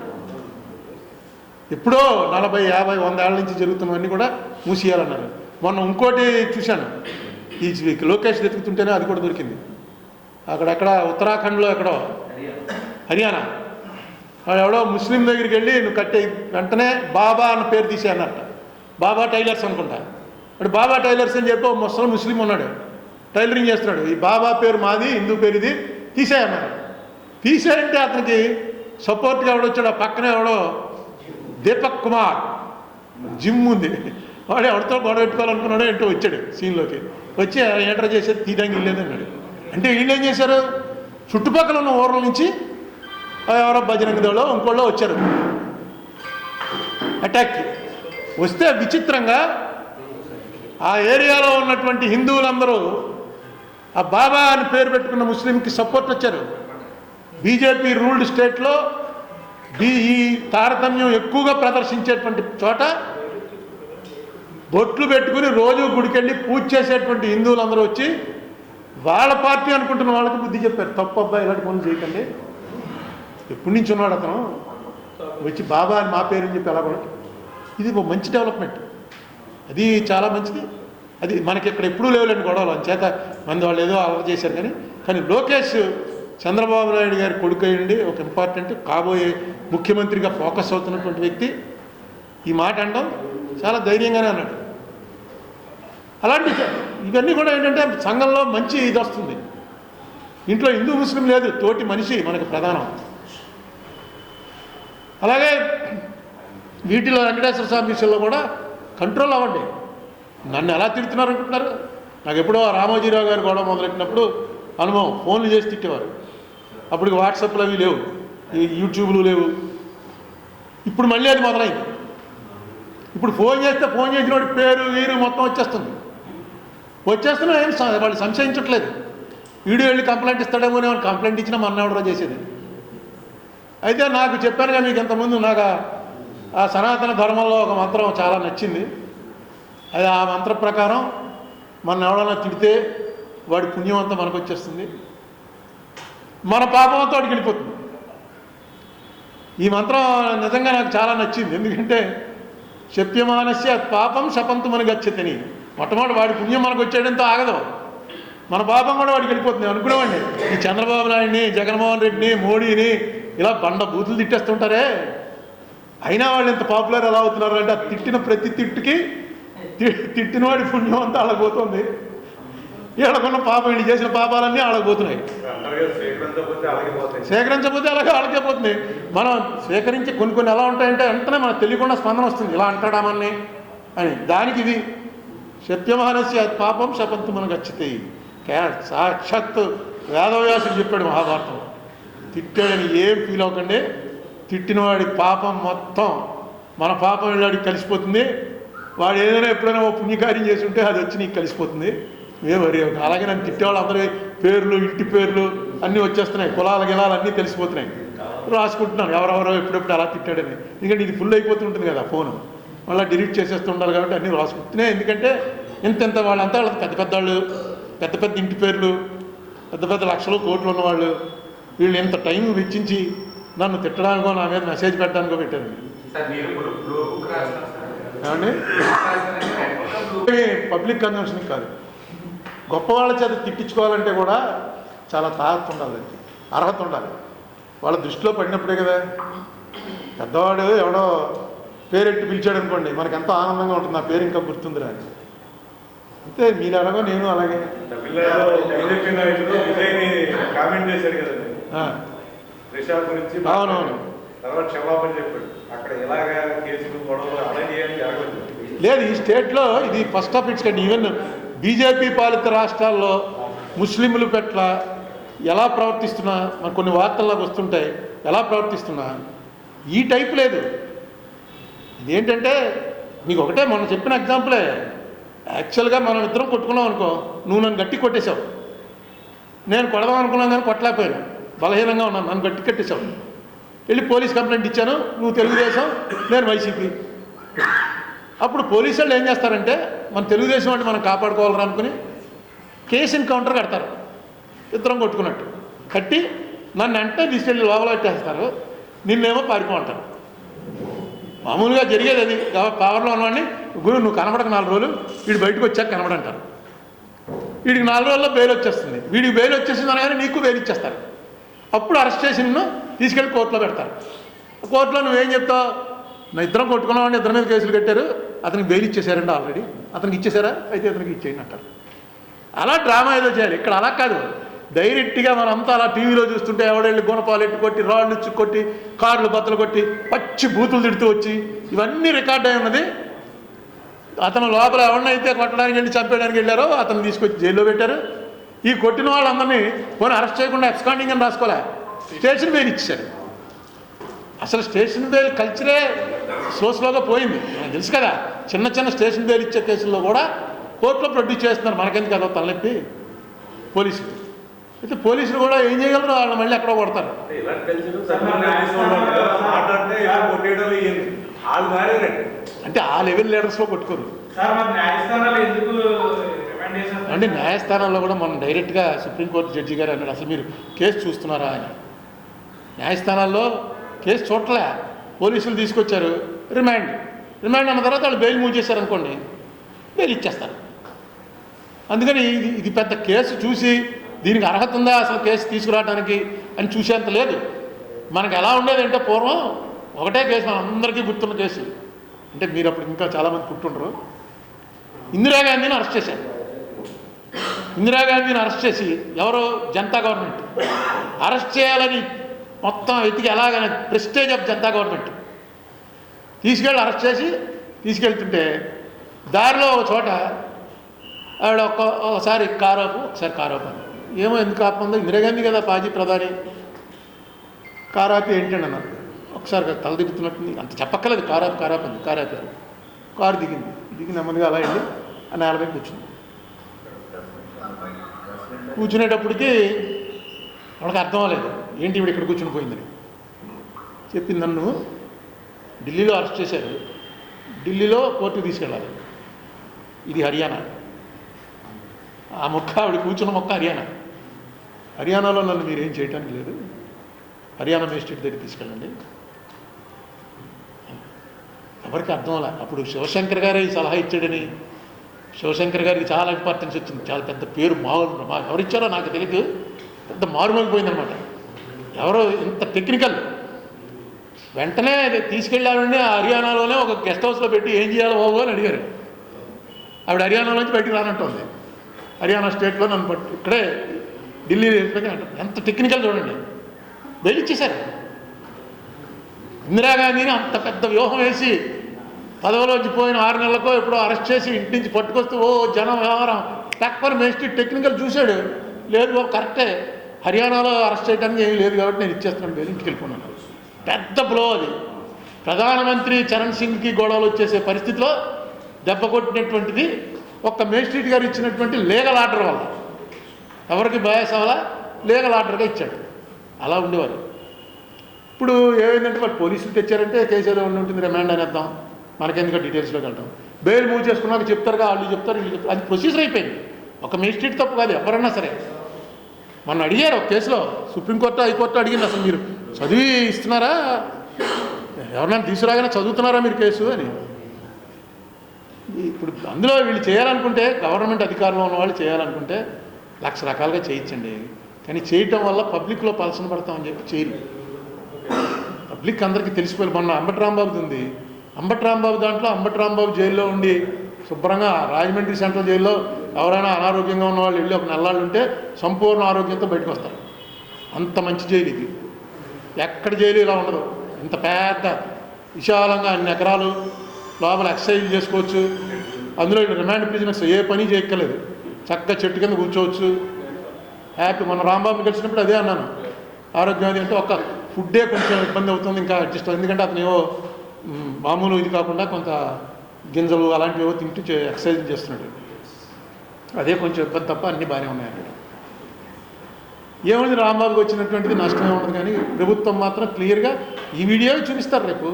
ఎప్పుడో 40, 50, 100 ఏళ్ళ నుంచి జరుగుతున్నవన్నీ కూడా మూసేయాలన్నారు. మొన్న ఇంకోటి చూశాను, ఈ లోకేష్ వెతుకుతుంటేనే అది కూడా దొరికింది. అక్కడెక్కడ ఉత్తరాఖండ్లో ఎక్కడో, హర్యానా, ఎవడో ముస్లిం దగ్గరికి వెళ్ళి నువ్వు కట్టే వెంటనే బాబా అన్న పేరు తీసేయన్నట్ట. బాబా టైలర్స్ అనుకుంటా. అంటే బాబా టైలర్స్ అని చెప్పి ముస్లిం ఉన్నాడు, టైలరింగ్ చేస్తున్నాడు. ఈ బాబా పేరు మాది, హిందూ పేరు ఇది, తీసేయన్నారు. తీసేయంటే అతనికి సపోర్ట్గా ఎవడొచ్చాడు, ఆ పక్కనే ఎవడో దీపక్ కుమార్, జిమ్ ఉంది, వాడు ఎవరితో గొడవ పెట్టుకోవాలనుకున్నాడో ఏంటో వచ్చాడు సీన్లోకి వచ్చి ఎంటర్ చేసేది తీయడానికి వెళ్ళేది అన్నాడు. అంటే వీళ్ళు ఏం చేశారు, చుట్టుపక్కల ఉన్న ఊర్ల నుంచి ఎవరో బజరంగ దళో ఇంకోళ్ళో వచ్చారు అటాక్కి. వస్తే విచిత్రంగా ఆ ఏరియాలో ఉన్నటువంటి హిందువులందరూ ఆ బాబా అని పేరు పెట్టుకున్న ముస్లింకి సపోర్ట్ వచ్చారు. బీజేపీ రూల్డ్ స్టేట్లో ఈ తారతమ్యం ఎక్కువగా ప్రదర్శించేటువంటి చోట బొట్లు పెట్టుకుని రోజు గుడికెళ్ళి పూజ చేసేటువంటి హిందువులందరూ వచ్చి వాళ్ళ పార్టీ అనుకుంటున్న వాళ్ళకి బుద్ధి చెప్పారు. తప్పు అబ్బాయి ఇలాంటి పనులు చేయకండి, ఎప్పటి నుంచి ఉన్నాడు అతను వచ్చి బాబా అని మా పేరు అని చెప్పి ఎలా కూడా. ఇది ఒక మంచి డెవలప్మెంట్, అది చాలా మంచిది. అది మనకి ఇక్కడ ఎప్పుడూ లేవులేండి గొడవలు, అంచేత మంది వాళ్ళు ఏదో అలవాటు చేశారు. కానీ లోకేష్ చంద్రబాబు నాయుడు గారి కొడుకు అయ్యండి, ఒక ఇంపార్టెంట్ కాబోయే ముఖ్యమంత్రిగా ఫోకస్ అవుతున్నటువంటి వ్యక్తి ఈ మాట అనడం చాలా ధైర్యంగానే అన్నాడు. అలాంటి ఇవన్నీ కూడా ఏంటంటే సంఘంలో మంచి ఇది వస్తుంది. ఇంట్లో హిందూ ముస్లిం లేదు, తోటి మనిషి మనకు ప్రధానం. అలాగే వీటిలో వెంకటేశ్వర స్వామి విషయంలో కూడా కంట్రోల్ అవ్వండి. నన్ను ఎలా తిడుతున్నారు అనుకుంటున్నారు? నాకు ఎప్పుడో రామోజీరావు గారు గొడవ మొదలెట్టినప్పుడు అనుభవం, ఫోన్లు చేసి తిట్టేవారు. అప్పటికి వాట్సాప్లు అవి లేవు, ఈ యూట్యూబ్లు లేవు. ఇప్పుడు మళ్ళీ అది మొదలైంది. ఇప్పుడు ఫోన్ చేస్తే ఫోన్ చేసిన వాడి పేరు వీరు మొత్తం వచ్చేస్తున్నా ఏం వాళ్ళు సంశయించట్లేదు. వీడియో వెళ్ళి కంప్లైంట్ ఇస్తాడేమో అని కంప్లైంట్ ఇచ్చినా మన ఎవడో చేసేది. అయితే నాకు చెప్పానుగా మీకు ఇంతకుముందు, నాకు ఆ సనాతన ధర్మంలో ఒక మంత్రం చాలా నచ్చింది. అది ఆ మంత్రం ప్రకారం మన ఎవడన్నా తిడితే వాడి పుణ్యం అంతా మనకు వచ్చేస్తుంది, మన పాపం అంతా వాడికి వెళ్ళిపోతుంది. ఈ మంత్రం నిజంగా నాకు చాలా నచ్చింది. ఎందుకంటే శప్యమానస్య పాపం శపంతుమని గచ్చతని, మొట్టమొదటి వాడి పుణ్యం మనకు వచ్చేయడంతో ఆగదు, మన పాపం కూడా వాడికి వెళ్ళిపోతుంది. అనుకునేవాడిని ఈ చంద్రబాబు నాయుడిని, జగన్మోహన్ రెడ్డిని, మోడీని ఇలా బండ బూతులు తిట్టేస్తుంటారే, అయినా వాళ్ళు ఇంత పాపులర్ ఎలా అవుతున్నారు అంటే ఆ తిట్టిన ప్రతి తిట్టుకి తిట్టిన వాడి పుణ్యం అంతా ఆడకపోతుంది. వీళ్ళకున్న పాపం, వీళ్ళు చేసిన పాపాలన్నీ ఆడకపోతున్నాయి. సేకరించకపోతే అలాగే ఆళ్ళకే పోతుంది. మనం సేకరించి కొన్ని ఎలా ఉంటాయంటే వెంటనే మనకు తెలియకుండా స్పందన వస్తుంది, ఇలా అంటాడామని అని. దానికి ఇది సత్యమహనస్య పాపం శపంతు మనకు గచ్చితాయి. సాక్షాత్ వేదవ్యాసుడు చెప్పాడు మహాభారతం. తిట్టాడని ఏం ఫీల్ అవ్వకండి, తిట్టినవాడి పాపం మొత్తం మన పాపం వీళ్ళడికి కలిసిపోతుంది. వాడు ఏదైనా ఎప్పుడైనా ఓ పుణ్యకార్యం చేసి ఉంటే అది వచ్చి నీకు కలిసిపోతుంది. మరి అలాగే నన్ను తిట్టేవాళ్ళు అందరి పేర్లు, ఇంటి పేర్లు అన్నీ వచ్చేస్తున్నాయి, కులాల గిలాలు అన్నీ తెలిసిపోతున్నాయి. రాసుకుంటున్నాను ఎవరెవరో ఎప్పుడెప్పుడు అలా తిట్టాడని. ఎందుకంటే ఇది ఫుల్ అయిపోతుంటుంది కదా ఫోను, మళ్ళీ డిలీట్ చేసేస్తుండాలి కాబట్టి అన్నీ రాసుకుంటున్నాయి. ఎందుకంటే ఇంత వాళ్ళంతా వాళ్ళకి పెద్ద వాళ్ళు, పెద్ద ఇంటి పేర్లు, పెద్ద లక్షలు కోట్లు ఉన్నవాళ్ళు, వీళ్ళు ఇంత టైం వెచ్చించి నన్ను తిట్టడానికో నా మీద మెసేజ్ పెట్టడానికో పెట్టారు. ఏమండి, పబ్లిక్ కన్జంప్షన్కి కాదు, గొప్ప వాళ్ళ చేత తిట్టించుకోవాలంటే కూడా చాలా తాహత ఉండాలి, అర్హత ఉండాలి. వాళ్ళ దృష్టిలో పడినప్పుడే కదా. పెద్దవాడు ఎవడో పేరెట్టి పిలిచాడు అనుకోండి, మనకు ఎంతో ఆనందంగా ఉంటుంది, నా పేరు ఇంకా గుర్తుందిరా అని. అంతే, మీరు ఎలాగో నేను అలాగే. కామెంట్ చేశాడు కదండి రిషా గురించి, అవునవును, తర్వాత క్షమాపణ చెప్పాడు. అక్కడ ఎలాగా కేసులు గొడవలు అలాగే ఏం జరగదు. లేదు, ఈ స్టేట్లో ఇది ఫస్ట్ ఆఫ్ ఇట్స్ కండి. ఈవెన్ బీజేపీ పాలిత రాష్ట్రాల్లో ముస్లింలు పట్ల ఎలా ప్రవర్తిస్తున్నా, మన కొన్ని వార్తల్లోకి వస్తుంటాయి, ఎలా ప్రవర్తిస్తున్నా ఈ టైప్ లేదు. ఇదేంటంటే మీకు ఒకటే మనం చెప్పిన ఎగ్జాంపులే. యాక్చువల్గా మనం ఇద్దరం కొట్టుకున్నాం అనుకో, నువ్వు నన్ను గట్టి కొట్టేశావు, నేను కొడదాం అనుకున్నాను కానీ కొట్టలేకపోయాను, బలహీనంగా ఉన్నాను, నన్ను గట్టి కట్టేశావు. వెళ్ళి పోలీస్ కంప్లైంట్ ఇచ్చాను, నువ్వు తెలుగుదేశం, నేను వైసీపీ. అప్పుడు పోలీసు వాళ్ళు ఏం చేస్తారంటే మన తెలుగుదేశం అంటే మనం కాపాడుకోవాలని అనుకుని కేసు ఎన్కౌంటర్ కడతారు, ఇద్దరం కొట్టుకున్నట్టు కట్టి నన్ను అంటే తీసుకెళ్ళి లోపల పెట్టేస్తారు, నిన్నేమో పారిపోమంటారు. మామూలుగా జరిగేది అది. పవర్లో ఉన్నవాడిని గురు నువ్వు కనబడక 4 రోజులు, వీడు బయటకు వచ్చాక కనబడంటారు. వీడికి 4 రోజుల్లో బెయిల్ వచ్చేస్తుంది, వీడికి బెయిల్ వచ్చేసింది అనగానే నీకు బెయిల్ ఇచ్చేస్తారు. అప్పుడు అరెస్ట్ చేసి నిన్ను తీసుకెళ్ళి కోర్టులో పెడతారు. కోర్టులో నువ్వేం చెప్తావు, నా ఇద్దరం కొట్టుకున్నామని ఇద్దరి మీద కేసులు కట్టారు, అతనికి బెయిల్ ఇచ్చేసారండి ఆల్రెడీ, అతనికి ఇచ్చేసారా, అయితే అతనికి ఇచ్చేయండి అంటారు. అలా డ్రామా ఏదో చేయాలి. ఇక్కడ అలా కాదు, డైరెక్ట్గా మనంతా అలా టీవీలో చూస్తుంటే ఎవడెళ్ళి గుణపాలు ఎట్టు కొట్టి, రాళ్ళు ఇచ్చి కొట్టి, కార్లు బద్దలు కొట్టి, పచ్చి బూతులు తిడుతూ వచ్చి ఇవన్నీ రికార్డ్ అయి ఉన్నది అతను లోపల ఎవరినైతే కొట్టడానికి వెళ్ళి చంపేయడానికి వెళ్ళారో అతను తీసుకొచ్చి జైల్లో పెట్టారు. ఈ కొట్టిన వాళ్ళందరినీ పోనీ అరెస్ట్ చేయకుండా ఎక్స్కాండింగ్ అని రాసుకోలే, స్టేషన్ బెయిల్ ఇచ్చారు. అసలు స్టేషన్ బెయిల్ కల్చరే స్లోగా పోయింది. నాకు తెలుసు కదా, చిన్న చిన్న స్టేషన్ బెయిల్ ఇచ్చే కేసుల్లో కూడా కోర్టులో ప్రొడ్యూస్ చేస్తున్నారు. మనకెందుకు కదా తలనొప్పి పోలీసులు. అయితే పోలీసులు కూడా ఏం చేయగలరు, వాళ్ళు మళ్ళీ ఎక్కడో కొడతారు. ఇలాంటి కలిసి మాట్లాడితే కొట్టేయడం వాళ్ళు మారేనండి. అంటే ఆ లెవెల్ లీడర్స్లో కొట్టుకోరు. సార్ మరి న్యాయస్థానాలు ఎందుకు రిమాండ్ చేశారు? అంటే న్యాయస్థానాల్లో కూడా మనం డైరెక్ట్గా సుప్రీంకోర్టు జడ్జి గారు అన్నాడు, అసలు మీరు కేసు చూస్తున్నారా అని. న్యాయస్థానాల్లో కేసు చూడలే, పోలీసులు తీసుకొచ్చారు, రిమాండ్ అన్న తర్వాత వాళ్ళు బెయిల్ మూవ్ చేశారనుకోండి, బెయిల్ ఇచ్చేస్తారు. అందుకని ఇది పెద్ద కేసు చూసి దీనికి అర్హత ఉందా అసలు కేసు తీసుకురావడానికి అని చూసేంత లేదు. మనకు ఎలా ఉండేది అంటే పూర్వం ఒకటే కేసు, మన అందరికీ గుర్తున్న కేసు. అంటే మీరు అప్పుడు ఇంకా చాలామంది పుట్టుండరు. ఇందిరాగాంధీని అరెస్ట్ చేశారు. ఇందిరాగాంధీని అరెస్ట్ చేసి ఎవరో జనతా గవర్నమెంట్ అరెస్ట్ చేయాలని మొత్తం ఎతికి ఎలాగనే ప్రెస్టేజ్ ఆఫ్ జనతా గవర్నమెంట్ తీసుకెళ్ళి అరెస్ట్ చేసి తీసుకెళ్తుంటే దారిలో ఒక చోట ఆవిడ ఒకసారి కారోపు అని, ఏమో ఎందుకు ఆపందో, ఇందిరాగాంధీ కదా మాజీ ప్రధాని, కారాపి ఏంటండి అన్నారు. ఒకసారి తల దిగుతున్నట్టుంది, అంత చెప్పక్కలేదు, కారాపి కారు దిగి నెమ్మదిగా అలా వెళ్ళి ఆ నేలపై కూర్చునేటప్పటికి వాళ్ళకి అర్థం అవ్వలేదు, ఏంటి ఇవిడ ఇక్కడ కూర్చుని పోయిందని చెప్పి నన్ను ఢిల్లీలో అరెస్ట్ చేశారు, ఢిల్లీలో కోర్టుకు తీసుకెళ్ళాలి, ఇది హర్యానా. ఆ ఆవిడ కూర్చున్న హర్యానాలో నన్ను మీరేం చేయటానికి లేదు, హర్యానా మేజిస్ట్రేట్ దగ్గర తీసుకెళ్ళండి. ఎవరికి అర్థం అలా. అప్పుడు శివశంకర్ గారే ఈ సలహా ఇచ్చాడని, శివశంకర్ గారికి చాలా ఇంపార్టెన్స్ వచ్చింది, చాలా పెద్ద పేరు ఎవరిచ్చారో నాకు తెలియదు, పెద్ద మారుమోగిపోయిందనమాట. ఎవరో ఇంత టెక్నికల్. వెంటనే తీసుకెళ్ళాలండి హర్యానాలోనే ఒక గెస్ట్ హౌస్లో పెట్టి ఏం చేయాలో బాబు అని అడిగారు. ఆవిడ హర్యానాలోంచి బయటికి రానంటుంది, హర్యానా స్టేట్లో నన్ను ఇక్కడే ఢిల్లీ అంటారు. ఎంత టెక్నికల్ చూడండి. బెయిల్ ఇచ్చేశారు. ఇందిరాగాంధీని అంత పెద్ద వ్యూహం వేసి పదవిలోంచి పోయిన 6 నెలలకో ఎప్పుడో అరెస్ట్ చేసి ఇంటి నుంచి పట్టుకొస్తూ జనం వ్యవహారం టక్కర్ మేస్ట్రీ టెక్నికల్ చూశాడు, లేదు బాబు కరెక్టే, హర్యానాలో అరెస్ట్ చేయడానికి ఏమీ లేదు కాబట్టి నేను ఇచ్చేస్తున్నాను బెయిల్, ఇంటికి వెళ్ళిపోన్నాను. పెద్ద బ్లో అది. ప్రధానమంత్రి చరణ్ సింగ్కి గొడవలు వచ్చేసే పరిస్థితిలో దెబ్బ కొట్టినటువంటిది ఒక్క మేజిస్ట్రేట్ గారు ఇచ్చినటువంటి లీగల్ ఆర్డర్ వల్ల. ఎవరికి బయాస్ అవ్వాలా, లీగల్ ఆర్డర్గా ఇచ్చాడు. అలా ఉండేవారు. ఇప్పుడు ఏమైందంటే వాళ్ళు పోలీసులు తెచ్చారంటే కేసు ఏదో ఉంటుంది, రిమాండ్ అనేద్దాం, మనకెందుకు డీటెయిల్స్లోకి వెళ్తాం. బెయిల్ మూవ్ చేసుకున్నాక చెప్తారుగా, వాళ్ళు చెప్తారు వీళ్ళు చెప్తారు, అది ప్రొసీజర్ అయిపోయింది. ఒక మేజిస్ట్రేట్ తప్పు కాదు, ఎవరన్నా సరే. మొన్న అడిగారు ఒక కేసులో, సుప్రీంకోర్టు హైకోర్టు అడిగింది, అసలు మీరు చదివి ఇస్తున్నారా, ఎవరినైనా తీసుకురాగానే చదువుతున్నారా మీరు కేసు అని. ఇప్పుడు అందులో వీళ్ళు చేయాలనుకుంటే, గవర్నమెంట్ అధికారంలో ఉన్న వాళ్ళు చేయాలనుకుంటే 1,00,000 రకాలుగా చేయించండి, కానీ చేయటం వల్ల పబ్లిక్లో పలసన పడతామని చెప్పి చేయరు. పబ్లిక్ అందరికీ తెలిసిపోయి. మొన్న అంబటి రాంబాబుది ఉంది, అంబటి రాంబాబు దాంట్లో అంబటి రాంబాబు జైల్లో ఉండి శుభ్రంగా రాజమండ్రి సెంట్రల్ జైల్లో ఎవరైనా అనారోగ్యంగా ఉన్న వాళ్ళు వెళ్ళి ఒక నెలలు ఉంటే సంపూర్ణ ఆరోగ్యంతో బయటకు వస్తారు. అంత మంచి జైలు ఇది. ఎక్కడ జైలు ఇలా ఉండదు. ఇంత పెద్ద విశాలంగా అన్ని ఎకరాలు, లోపల ఎక్సర్సైజ్ చేసుకోవచ్చు. అందులో రిమాండ్ ప్రిజనర్స్ ఏ పని చేయక్కర్లేదు, చక్కగా చెట్టు కింద కూర్చోవచ్చు, హ్యాపీ. మన రాంబాబుని కలిసినప్పుడు అదే అన్నాను, ఆరోగ్యం అంటే ఒక ఫుడ్డే కొంచెం ఇబ్బంది అవుతుంది, ఇంకా అడ్జస్ట్ అవుతుంది, ఎందుకంటే అతను ఏవో మామూలు ఇది కాకుండా కొంత గింజలు అలాంటివి ఏవో తింటూ ఎక్సర్సైజ్ చేస్తున్నాడు, అదే కొంచెం ఇబ్బంది తప్ప అన్నీ బాగానే ఉన్నాయి అక్కడ. ఏముంది రాంబాబుకి వచ్చినటువంటిది నష్టమే ఉండదు, కానీ ప్రభుత్వం మాత్రం క్లియర్గా ఈ వీడియో చూపిస్తారు రేపు.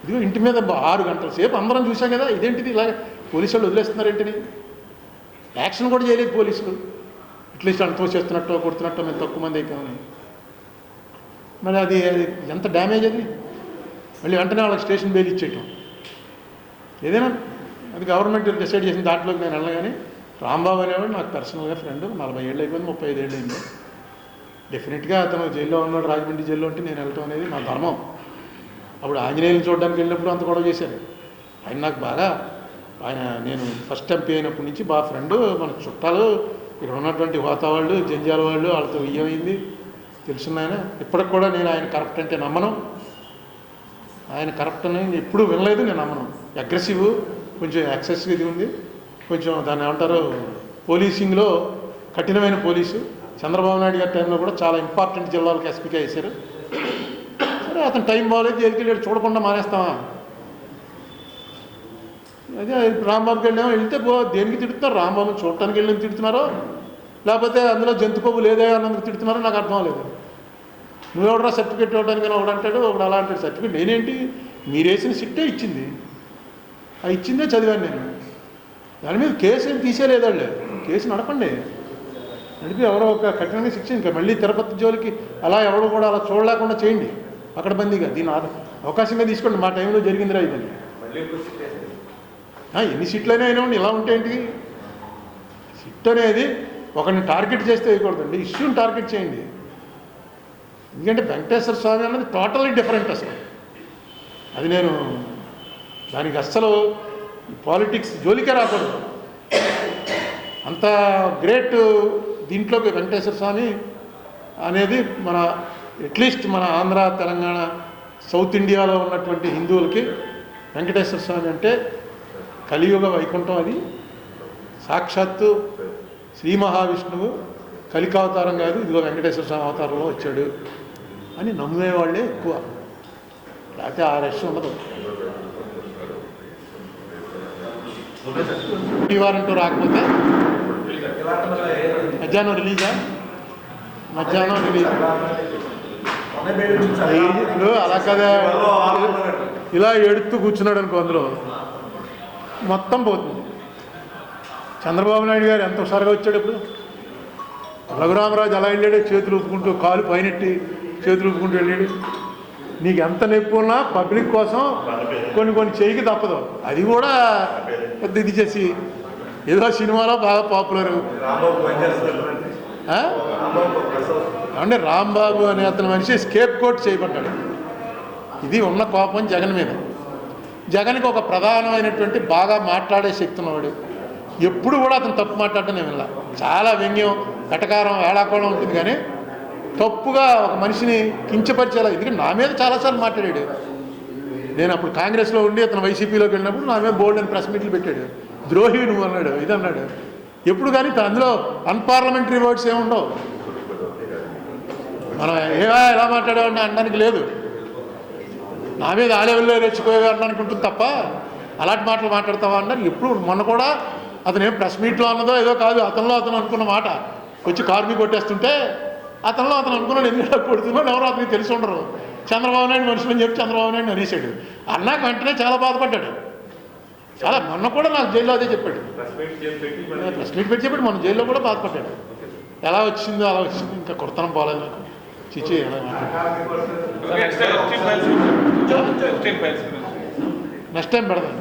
ఇదిగో ఇంటి మీద 6 గంటల సేపు అందరం చూసాం కదా, ఇదేంటిది ఇలా పోలీసు వాళ్ళు వదిలేస్తున్నారు ఏంటిని, యాక్షన్ కూడా చేయలేదు పోలీసులు. అట్లీస్ట్ అంత తోసేస్తున్నట్టు కొడుతున్నట్టు మేము తక్కువ మంది అయిపోయామని. మరి అది ఎంత డ్యామేజ్ అది. మళ్ళీ వెంటనే వాళ్ళకి స్టేషన్ బెయిల్ ఇచ్చేయటం ఏదైనా అది గవర్నమెంట్ డిసైడ్ చేసిన దాంట్లోకి నేను వెళ్ళను. కానీ రాంబాబు అనేవాడు నాకు పర్సనల్గా ఫ్రెండ్, 40 ఏళ్ళు అయిపోయింది, 35 ఏళ్ళు అయింది. డెఫినెట్గా అతను జైల్లో ఉన్నాడు, రాజమండ్రి జైల్లో ఉంటే నేను వెళ్ళటం అనేది నా ధర్మం. అప్పుడు ఆంజనేయులు చూడడానికి వెళ్ళినప్పుడు అంత గొడవ చేశారు. ఆయన నాకు బాగా, నేను ఫస్ట్ ఎంపీ అయినప్పటి నుంచి బాగా ఫ్రెండ్, మన చుట్టాలు, ఇక్కడ ఉన్నటువంటి వాతావాళ్ళు, జంజాల వాళ్ళు, వాళ్ళతో ఏమైంది తెలుసున్న ఆయన. ఇప్పటికి కూడా నేను ఆయన కరప్ట్ అంటే నమ్మను, ఆయన కరప్ట్ అని ఎప్పుడూ వినలేదు, నేను నమ్మను. అగ్రెసివ్ కొంచెం యాక్సెస్ ఇది ఉంది, కొంచెం దాన్ని ఏమంటారు పోలీసింగ్లో కఠినమైన పోలీసు. చంద్రబాబు నాయుడు గారి టైంలో కూడా చాలా ఇంపార్టెంట్ జిల్లాలకు ఎస్పీగా వేశారు. సరే అతను టైం బాగోలేదు, జైలుకి వెళ్ళాడు, చూడకుండా మానేస్తామా? అదే రాంబాబుకి వెళ్ళామో వెళ్తే దేనికి తిడుతున్నారు? రాంబాబు చూడటానికి వెళ్ళి తిడుతున్నారో లేకపోతే అందులో జంతు కొవ్వు లేదా అన్నందుకు తిడుతున్నారో నాకు అర్థం లేదు. నువ్వెవడరా సర్టిఫికేట్ ఇవ్వడానికి ఒకడు అంటాడు, ఒకడు అలా అంటాడు. సర్టిఫికేట్ నేనేంటి, మీరు వేసిన సిట్టే ఇచ్చింది, ఆ ఇచ్చిందే చదివాను నేను. దాని మీద కేసు ఏం తీసేయలేదు వాళ్ళు. కేసు నడపండి, నడిపి ఎవరో ఒక కఠినంగా శిక్ష. ఇంకా మళ్ళీ తిరుపతి జోలికి అలా ఎవడో కూడా అలా చూడలేకుండా చేయండి అక్కడ బందీగా. దీని అవకాశంగా తీసుకోండి. మా టైంలో జరిగిందిరా ఇదని. ఎన్ని సీట్లైనా అయినా ఇలా ఉంటే ఏంటి? సిట్ అనేది ఒకరిని టార్గెట్ చేస్తే వేయకూడదండి, ఇష్యూని టార్గెట్ చేయండి. ఎందుకంటే వెంకటేశ్వర స్వామి అన్నది టోటల్లీ డిఫరెంట్ అసలు. అది నేను దానికి అస్సలు పాలిటిక్స్ జోలికే రాకూడదు. అంత గ్రేట్ దీంట్లోకి వెంకటేశ్వర స్వామి అనేది మన అట్లీస్ట్ మన ఆంధ్ర, తెలంగాణ, సౌత్ ఇండియాలో ఉన్నటువంటి హిందువులకి వెంకటేశ్వర స్వామి అంటే కలియుగ వైకుంఠం. అది సాక్షాత్తు శ్రీ మహావిష్ణువు కలికావతారం కాదు, ఇదిగో వెంకటేశ్వర స్వామి అవతారంలో వచ్చాడు అని నమ్మేవాళ్ళే ఎక్కువ. లేకపోతే ఆ రష్ ఉండదు. వారంటూ రాకపోతే మధ్యాహ్నం రిలీజా? మధ్యాహ్నం రిలీజ్. ఇప్పుడు అలా కదా ఇలా ఎడుతూ కూర్చున్నాడు అనుకో, అందులో మొత్తం పోతుంది. చంద్రబాబు నాయుడు గారు ఎంత హుషారుగా వచ్చాడు. ఇప్పుడు రఘురామరాజు అలా వెళ్ళాడు, చేతులు ఊపుకుంటూ, కాలు పైనెట్టి చేతులు ఊపుకుంటూ వెళ్ళాడు. నీకు ఎంత నొప్పి ఉన్నా పబ్లిక్ కోసం కొన్ని చేయికి తప్పదు. అది కూడా పెద్ద ఇది చేసి ఏదో సినిమాలో బాగా పాపులర్. అంటే రాంబాబు అనే అతని మనిషి స్కేప్ కోట్ చేయబడ్డాడు. ఇది ఉన్న కోపం జగన్ మీద. జగన్కి ఒక ప్రధానమైనటువంటి బాగా మాట్లాడే శక్తి ఉన్నవాడు. ఎప్పుడు కూడా అతను తప్పు మాట్లాడటం నేను వినలా. చాలా వ్యంగ్యం, కటకారం, వేళాకోళం ఉంటుంది, కానీ తప్పుగా ఒక మనిషిని కించపరిచేలా. ఎందుకంటే నా మీద చాలాసార్లు మాట్లాడాడు. నేను అప్పుడు కాంగ్రెస్లో ఉండి అతను వైసీపీలోకి వెళ్ళినప్పుడు నా మీద బోల్డ్ అని ప్రెస్ మీట్లు పెట్టాడు. ద్రోహి నువ్వు అన్నాడు, ఇది అన్నాడు. ఎప్పుడు కానీ అందులో అన్పార్లమెంటరీ వర్డ్స్ ఏముండవు. మనం ఎలా మాట్లాడేవాడిని అనడానికి లేదు. నా మీద ఆ లెవెల్లో రెచ్చిపోయేవి అనడానికి ఉంటుంది తప్ప అలాంటి మాటలు మాట్లాడతావా అన్నారు. ఎప్పుడు మొన్న కూడా అతను ఏం ప్రెస్ మీట్లో అన్నదో ఏదో కాదు, అతను అనుకున్న మాట వచ్చి కారు మీద కొట్టేస్తుంటే అతను అనుకున్నాడు. ఎందుకంటే కొడుతున్నాడు ఎవరో అతనికి తెలిసి ఉండరు. చంద్రబాబు నాయుడు మనుషులని చెప్పి చంద్రబాబు నాయుడు అనేసాడు. అన్నాక వెంటనే చాలా బాధపడ్డాడు. చాలా మొన్న కూడా నాకు జైల్లో అదే చెప్పాడు. ప్రెస్ మీట్ పెట్టి చెప్పాడు. మొన్న జైల్లో కూడా బాధపడ్డాడు. ఎలా వచ్చిందో అలా వచ్చింది, ఇంకా కొడతనం పోలేదు నాకు. చిచి ఎలా నెక్స్ట్ టైం పెడదాం.